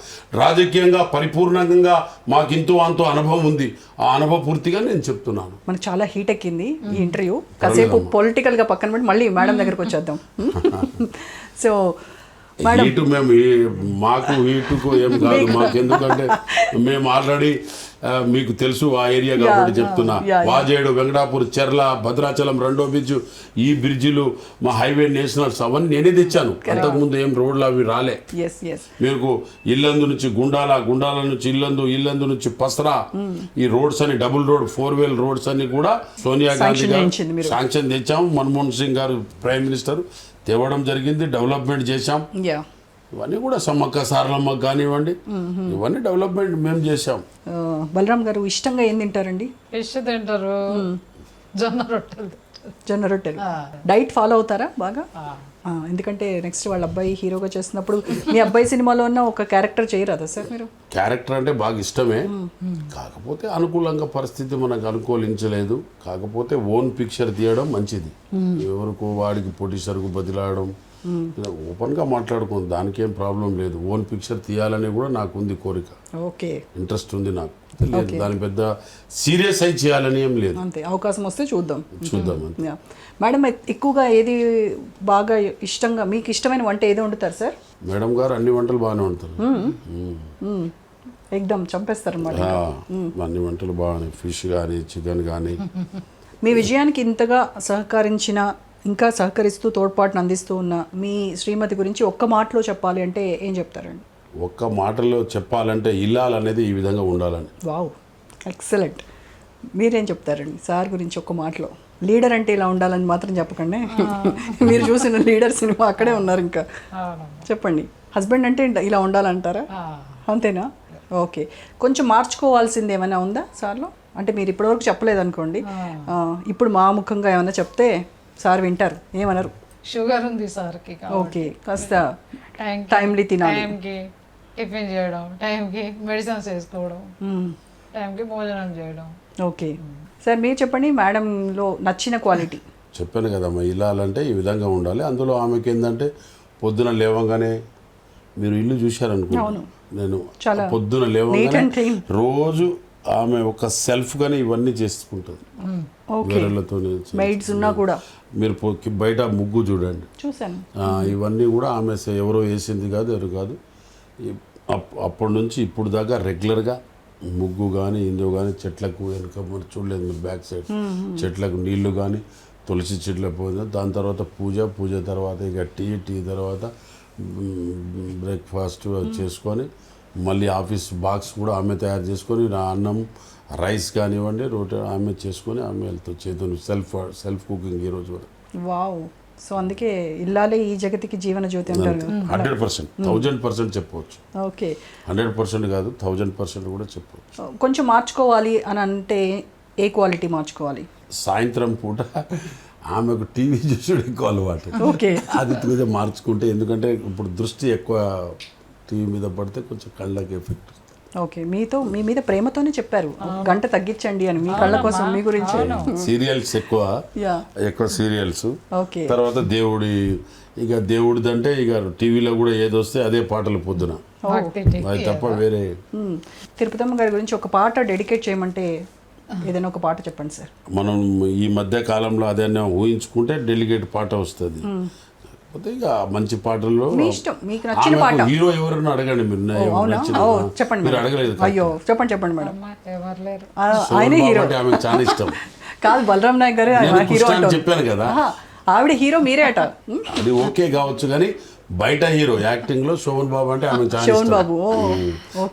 రాజకీయంగా పరిపూర్ణంగా మాకు ఇంతో అంతో అనుభవం ఉంది. ఆ అనుభవ పూర్తిగా నేను చెప్తున్నాను. మనకు చాలా హీట్ ఎక్కింది ఈ ఇంటర్వ్యూ. కాసేపు పొలిటికల్ గా పక్కన పెట్టి మళ్ళీ మేడం దగ్గరకు వచ్చేద్దాం. సో హీటు మాకు హీటుకు ఏం కాదు మాకు, ఎందుకంటే మేము ఆల్రెడీ మీకు తెలుసు ఆ ఏరియా కాబట్టి చెప్తున్నా. వాజేడు, వెంకటాపూర్, చెర్ల, భద్రాచలం 2వ బ్రిడ్జ్, ఈ బ్రిడ్జిలు, మా హైవే నేషనల్స్ అవన్నీ నేనే తెచ్చాను. అంతకుముందు ఏం రోడ్లు అవి రాలే. మీకు ఇల్లందు నుంచి గుండాల నుంచి ఇల్లందు నుంచి పసరా, ఈ రోడ్స్ అని డబుల్ రోడ్ 4-way రోడ్స్ అన్ని కూడా సోనియా గాంధీ గారు శాంక్షన్ తెచ్చాము. మన్మోహన్ సింగ్ గారు ప్రైమ్ మినిస్టర్ తేవడం జరిగింది. డెవలప్మెంట్ చేశాం. ఇవన్నీ కూడా సమ్మక్క సారలమ్మ కానివ్వండి, ఇవన్నీ డెవలప్మెంట్ మేము చేశాం. బలరాం గారు ఇష్టంగా ఏం తింటారండి? ఫిష్ తింటారు, జొన్న రొట్టెలు. డైట్ ఫాలో అవుతారా బాగా? ఎందుకంటే నెక్స్ట్ వాళ్ళ అబ్బాయి హీరోగా చేస్తున్నప్పుడు మీ అబ్బాయి సినిమాలో ఉన్న ఒక క్యారెక్టర్ చేయరాదా సార్ మీరు? క్యారెక్టర్ అంటే బాగా ఇష్టమే, కాకపోతే అనుకూలంగా పరిస్థితి మనకు అనుకూలించలేదు. కాకపోతే ఓన్ పిక్చర్ తీయడం మంచిది. ఎవరికో వాడికి ప్రొడ్యూసర్కు బదిలాడడం, ఓపెన్గా మాట్లాడుకుంది, దానికి ఏం ప్రాబ్లం లేదు. ఓన్ పిక్చర్ తీయాలని కూడా నాకు ఉంది కోరిక, ఇంట్రెస్ట్ ఉంది నాకు. దాని పెద్ద సీరియస్ అయి చేయాలని ఏం లేదు. అంతే, అవకాశం వస్తే చూద్దాం. మేడం ఎక్కువగా ఏది బాగా ఇష్టంగా, మీకు ఇష్టమైన వంట ఏదో వండుతారు సార్? మేడం గారు అన్ని వంటలు బాగానే వండుతారు. ఎగ్దమ్ చంపేస్తారు అన్నమాట. అన్ని వంటలు బాగానే, ఫిష్ కానీ చికెన్ కానీ. మీ విజయానికి ఇంతగా సహకరించిన ఇంకా సహకరిస్తూ తోడ్పాటును అందిస్తూ ఉన్న మీ శ్రీమతి గురించి ఒక్క మాటలో చెప్పాలి అంటే ఏం చెప్తారండి? ఒక్క మాటలో చెప్పాలంటే ఇల్లాలనేది ఈ విధంగా ఉండాలని. Wow, excellent. మీరేం చెప్తారండి సార్ గురించి ఒక్క మాటలో? లీడర్ అంటే ఇలా ఉండాలని మాత్రం చెప్పకండి. మీరు చూసిన లీడర్ సినిమా అక్కడే ఉన్నారు. ఇంకా చెప్పండి, హస్బెండ్ అంటే ఇలా ఉండాలంటారా? అంతేనా? ఓకే. కొంచెం మార్చుకోవాల్సింది ఏమైనా ఉందా సార్లో? అంటే మీరు ఇప్పటివరకు చెప్పలేదు అనుకోండి, ఇప్పుడు మా ముఖంగా ఏమైనా చెప్తే సార్ వింటారు, ఏమన్నారు? షుగర్ ఉంది సార్కి. ఓకే, కాస్త టైమ్లీ తినాలి, టైంకి టిఫిన్ చేయడం, టైంకి మెడిసిన్స్ వేసుకోవడం, టైంకి భోజనం చేయడం. ఓకే సార్, మీరు చెప్పండి మేడంలో నచ్చిన క్వాలిటీ. చెప్పాను కదమ్మా, ఇల్లాలంటే ఈ విధంగా ఉండాలి. అందులో ఆమెకి ఏంటంటే పొద్దున లేవగానే మీరు ఇల్లు చూశారనుకో, నేను పొద్దున లేవగానే రోజు ఆమె ఒక సెల్ఫ్గానే ఇవన్నీ చేసుకుంటుంది. వేరేళ్ళతో మెయిడ్స్ ఉన్నా కూడా మీరు బయట ముగ్గు చూడండి, చూసాను. ఇవన్నీ కూడా ఆమె ఎవరో వేసింది కాదు, ఎవరు కాదు. అప్పటి నుంచి ఇప్పుడు దాకా రెగ్యులర్గా ముగ్గు కానీ ఇందో కానీ చెట్లకు వెనుక మరి చూడలేదు మీరు బ్యాక్ సైడ్ చెట్లకు నీళ్లు కానీ తులసి చెట్లకు పోయింది. దాని తర్వాత పూజ తర్వాత ఇక టీ తర్వాత బ్రేక్ఫాస్ట్ చేసుకొని మళ్ళీ ఆఫీస్ బాక్స్ కూడా ఆమె తయారు చేసుకొని అన్నం రైస్ కానివ్వండి రోటీ ఆమె చేసుకొని ఆమె వెళ్తాం చేతులు సెల్ఫ్ కుకింగ్ ఈరోజు వరకు. వావ్. సో అందుకే ఇల్లాలే ఈ జగతికి జీవన జ్యోతి అంటారు. 100%, 1000% చెప్పవచ్చు. ఓకే, 100% కాదు, 1000% కూడా చెప్పవచ్చు. కొంచెం మార్చుకోవాలి అని అంటే ఏ క్వాలిటీ మార్చుకోవాలి? సాయంత్రం పూట ఆమెకు టీవీ చూసుడు ఎక్కువ అలవాటు. ఓకే, అది మీద మార్చుకుంటే, ఎందుకంటే ఇప్పుడు దృష్టి ఎక్కువ టీవీ మీద పడితే కొంచెం కళ్ళకి ఎఫెక్ట్. ఓకే, మీ మీద ప్రేమతోనే చెప్పారు గంట తగ్గించండి అని, మీ కళ్ళ కోసం, మీ గురించి. సీరియల్స్ ఎక్కువ సీరియల్స్. ఓకే, తర్వాత దేవుడిది అంటే ఇక టీవీలో కూడా ఏదొస్తే అదే పాటలు పొద్దున, అది తప్ప వేరే. తిరుపతమ్మ గారి గురించి ఒక పాట డెడికేట్ చేయమంటే ఏదైనా ఒక పాట చెప్పండి సార్. మనం ఈ మధ్య కాలంలో అదైనా ఊహించుకుంటే డెలిగేట్ పాట వస్తుంది. ఇక మంచి పాటల్లో మీకు నచ్చిన పాట హీరో ఎవరన్నా అడగండి మీరు. చెప్పండి, మీరు అడగలేదు. అయ్యో చెప్పండి మేడం. ఆయనే హీరో అంటే ఆమెకు చాలా ఇష్టం. కాదు, బలరాం నాయక్ గారు హీరో చెప్పాను కదా, ఆవిడ హీరో మీరే అట. అది ఓకే కావచ్చు, కానీ బయట హీరో యాక్టింగ్ లో శోభన్ బాబు అంటే ఆమె చాలా శోభన్ బాబు.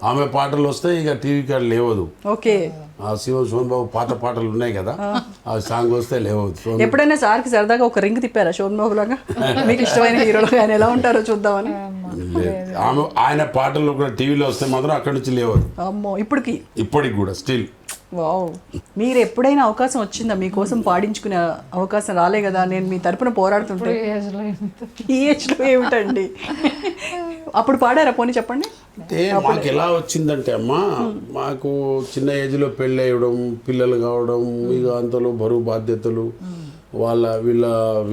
ఆమె పాటలు వస్తే ఇక టీవీ కాడ లేవదు. ఓకే, శోభన్ బాబు పాత పాటలు ఉన్నాయి కదా, ఆ సాంగ్ వస్తే లేవదు. ఎప్పుడైనా సార్కి సరదాగా ఒక రింగ్ తిప్పారా శోభన్ బాబు లాగా? మీకు ఇష్టమైన హీరోలు ఆయన ఎలా ఉంటారో చూద్దామని. ఆమె ఆయన పాటలు కూడా టీవీలో వస్తే మాత్రం అక్కడి నుంచి లేవదు. అమ్మో, ఇప్పటికి కూడా స్టిల్. వావ్. మీరు ఎప్పుడైనా అవకాశం వచ్చిందా? మీకోసం పాడించుకునే అవకాశం రాలే కదా, నేను మీ తరపున పోరాడుతుంటే. ఈ ఏజ్లో ఏమిటండి? అప్పుడు పాడారా? పోనీ చెప్పండి. అంటే మాకు ఎలా వచ్చిందంటే అమ్మా, మాకు చిన్న ఏజ్లో పెళ్ళి అయ్యడం, పిల్లలు కావడం, ఇక అంతలో బరువు బాధ్యతలు, వీళ్ళ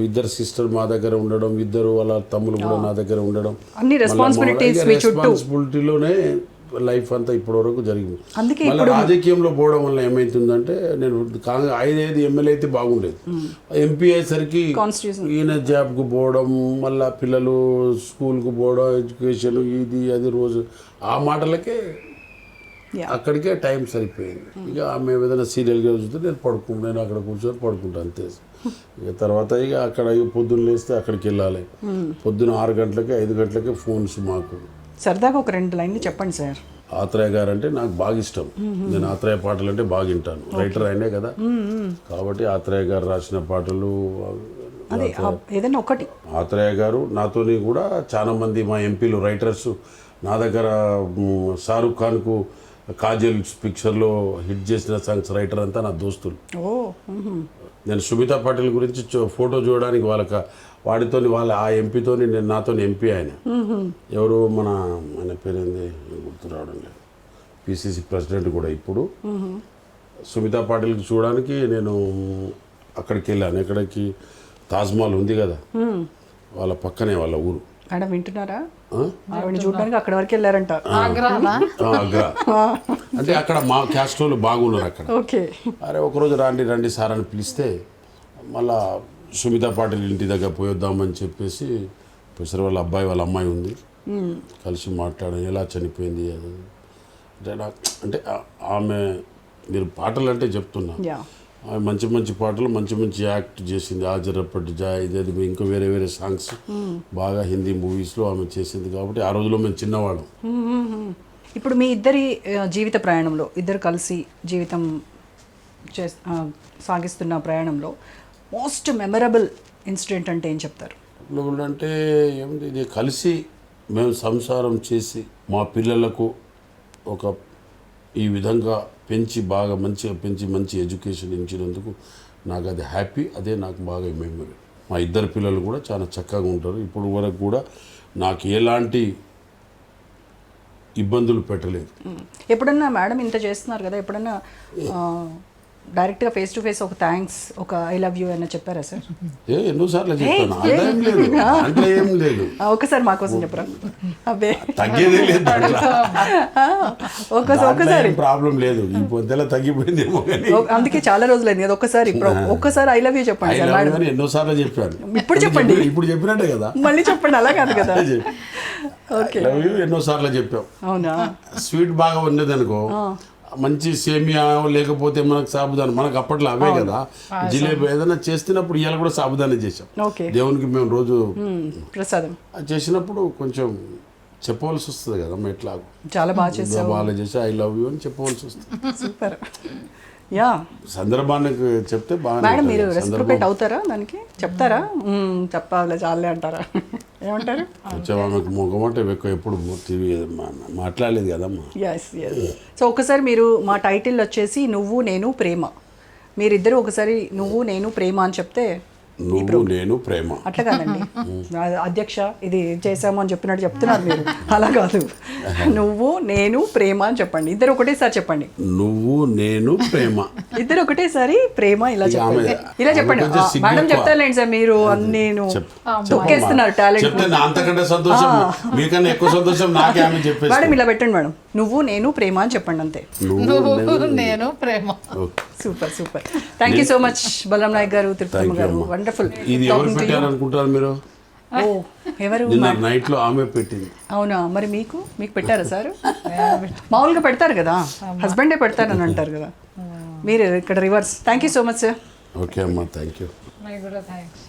ఇద్దరు సిస్టర్ మా దగ్గర ఉండడం, ఇద్దరు వాళ్ళ తమ్ములు కూడా నా దగ్గర ఉండడం, అన్ని రెస్పాన్సిబిలిటీలోనే లైఫ్ అంతా ఇప్పటి వరకు జరిగింది. మళ్ళీ రాజకీయంలో పోవడం వల్ల ఏమైతుందంటే, నేను 5 ఎమ్మెల్యే అయితే బాగుండేది, ఎంపీ అయ్యేసరికి ఈయన జాబ్కు పోవడం, మళ్ళీ పిల్లలు స్కూల్కు పోవడం, ఎడ్యుకేషన్ ఇది అది రోజు ఆ మాటలకే అక్కడికే టైం సరిపోయింది. ఇక ఆమె ఏదైనా సీరియల్గా చూస్తే నేను అక్కడ కూర్చొని పడుకుంటాను అంతే. ఇక తర్వాత ఇక అక్కడ పొద్దున్న లేస్తే అక్కడికి వెళ్ళాలి, పొద్దున్న 6 గంటలకి 5 గంటలకి ఫోన్స్. మాకు సరదాగా ఒక 2 లైన్లు చెప్పండి సార్. ఆత్రేయ గారు అంటే నాకు బాగా ఇష్టం. నేను ఆత్రేయ పాటలు అంటే బాగా వింటాను. రైటర్ అయినే కదా, కాబట్టి ఆత్రేయ గారు రాసిన పాటలు ఏదైనా ఒకటి. ఆత్రేయ గారు నాతోని కూడా చాలా మంది మా ఎంపీలు రైటర్స్ నా దగ్గర, షారూఖ్ ఖాన్కు కాజల్ పిక్చర్లో హిట్ చేసిన సాంగ్స్ రైటర్ అంతా నా దోస్తులు. నేను సుమితా పాటిల్ గురించి ఫోటో చూడడానికి వాడితో ఆ ఎంపీతోని నాతో ఎంపీ ఆయన ఎవరు ఆయన పేరేంది గుర్తు రావడం లేదు, పిసిసి ప్రెసిడెంట్ కూడా ఇప్పుడు. సుమితా పాటిల్కి చూడడానికి నేను అక్కడికి వెళ్ళాను. ఎక్కడికి? తాజ్మహల్ ఉంది కదా, వాళ్ళ పక్కనే వాళ్ళ ఊరు. ఆడ వింటున్నారా? ఆవిడ చూడడానికి అక్కడ వరకు వెళ్ళారంట. ఆగ్రా అంటే అక్కడ మా క్యాస్ట్ వాళ్ళు బాగున్నారు అక్కడ. ఓకే, అరే ఒకరోజు రండి సార్ అని పిలిస్తే, మళ్ళా సుమితా పాటిల్ ఇంటి దగ్గర పోయొద్దామని చెప్పేసి ప్రొఫెసర్ వాళ్ళ అబ్బాయి వాళ్ళ అమ్మాయి ఉంది, కలిసి మాట్లాడాను. ఎలా చనిపోయింది అది అంటే ఆమె, మీరు పాటలు అంటే చెప్తున్నా, మంచి మంచి పాటలు మంచి మంచి యాక్ట్ చేసింది. ఆజరప్పటి జా ఇదేది ఇంకా వేరే వేరే సాంగ్స్ బాగా హిందీ మూవీస్లో ఆమె చేసింది కాబట్టి ఆ రోజులో మేము చిన్నవాళ్ళం. ఇప్పుడు మీ ఇద్దరి జీవిత ప్రయాణంలో ఇద్దరు కలిసి జీవితం సాగిస్తున్న ప్రయాణంలో మోస్ట్ మెమరబుల్ ఇన్సిడెంట్ అంటే ఏం చెప్తారు? అంటే ఏమిటి, ఇది కలిసి మేము సంసారం చేసి మా పిల్లలకు ఒక ఈ విధంగా పెంచి బాగా మంచిగా పెంచి మంచి ఎడ్యుకేషన్ ఇచ్చినందుకు నాకు అది హ్యాపీ. అదే నాకు బాగా మెమరీ. మా ఇద్దరు పిల్లలు కూడా చాలా చక్కగా ఉంటారు. ఇప్పుడు వరకు కూడా నాకు ఎలాంటి ఇబ్బందులు పెట్టలేదు. ఎప్పుడన్నా మేడం ఇంత చేస్తున్నారు కదా, ఎప్పుడన్నా డైరెక్ట్గా ఫేస్ టు ఫేస్ ఒక థ్యాంక్స్, ఒక ఐ లవ్ యూ అన్న చెప్పారా సార్? ఎన్నోసార్లు చెప్పాను. అంటే ఏం లేదు, ఒకసారి మా కోసం చెప్పరా? అబ్బే తగ్గేదే లేదు, ఒకసారి ప్రాబ్లం లేదు. ఈ పొద్దులా తగ్గిపోయిందేమో కానీ అందుకే చాలా రోజులైంది కదా. ఒక్కసారి ఐ లవ్ యూ చెప్పండి సార్ మేడం. ఎన్నోసార్లు చెప్పాను. ఇప్పుడు చెప్పండి. ఇప్పుడు చెప్పినట్టే కదా, మళ్ళీ చెప్పండి. అలా కాదు కదా. ఓకే, ఎన్నోసార్లు చెప్పాం. అవునా? స్వీట్ బాగా ఉండేది అనుకో, మంచి సేమియా లేకపోతే మనకు సాబుదానం, మనకు అప్పట్లో అవే కదా జిలేబీ ఏదైనా చేస్తున్నప్పుడు ఇవాళ కూడా సాబుదానం చేసాం దేవునికి. మేము రోజు ప్రసాదం చేసినప్పుడు కొంచెం చెప్పవలసి వస్తుంది కదా, ఎట్లా చాలా బాగా చేసి ఐ లవ్ యూ అని చెప్పవలసి వస్తుంది. సూపర్. యా, సందర్భానికి చెప్తే బాగా. మేడం మీరు రెస్ప్రిపేట్ అవుతారా దానికి? చెప్తారా? చెప్పాలి చాలే అంటారా? ఏమంటారు? ఆమెకు మొగమాట ఎక్కువ, ఎప్పుడు మాట్లాడలేదు కదమ్మా. Yes yes. సో ఒకసారి మీరు మా టైటిల్ వచ్చేసి నువ్వు నేను ప్రేమ, మీరిద్దరు ఒకసారి నువ్వు నేను ప్రేమ అని చెప్తే. నువ్వు నేను ప్రేమ అట్లా కాదండి అధ్యక్ష, ఇది చేసాము అని చెప్పినట్టు చెప్తున్నారు మీరు. అలా కాదు, నువ్వు నేను ప్రేమ అని చెప్పండి. ఇద్దరు ఒకటేసారి చెప్పండి. నువ్వు నేను ప్రేమ, ఇద్దరు ఒకటేసారి ప్రేమ. ఇలా చెప్పండి, ఇలా చెప్పండి. మేడం చెప్తారులేండి సార్, మీరు అన్ని తొక్కేస్తున్నారు టాలెంట్. అంతకంటే సంతోషం, మీకన్నా ఎక్కువ సంతోషం నాకే ఆమె చెప్పేసి. మేడం ఇలా పెట్టండి మేడం, నువ్వు నేను ప్రేమ అని చెప్పండి అంతే. నువ్వు నేను ప్రేమ. Super super. Thank you so much Balaram Naik గారు, తిరుపతి గారు. వండర్ఫుల్. ఇది ఎవరు పెట్టారు అనుకుంటారు మీరు? ఎవరు? నైట్ లో ఆమె పెట్టింది. అవునా? మరి మీకు పెట్టారా సార్? మామూలుగా పెడతారు కదా, హస్బెండే పెడతారని అంటారు కదా, మీరు ఇక్కడ reverse. Thank you so much sir. Okay అమ్మా, థ్యాంక్ యూ. థ్యాంక్స్.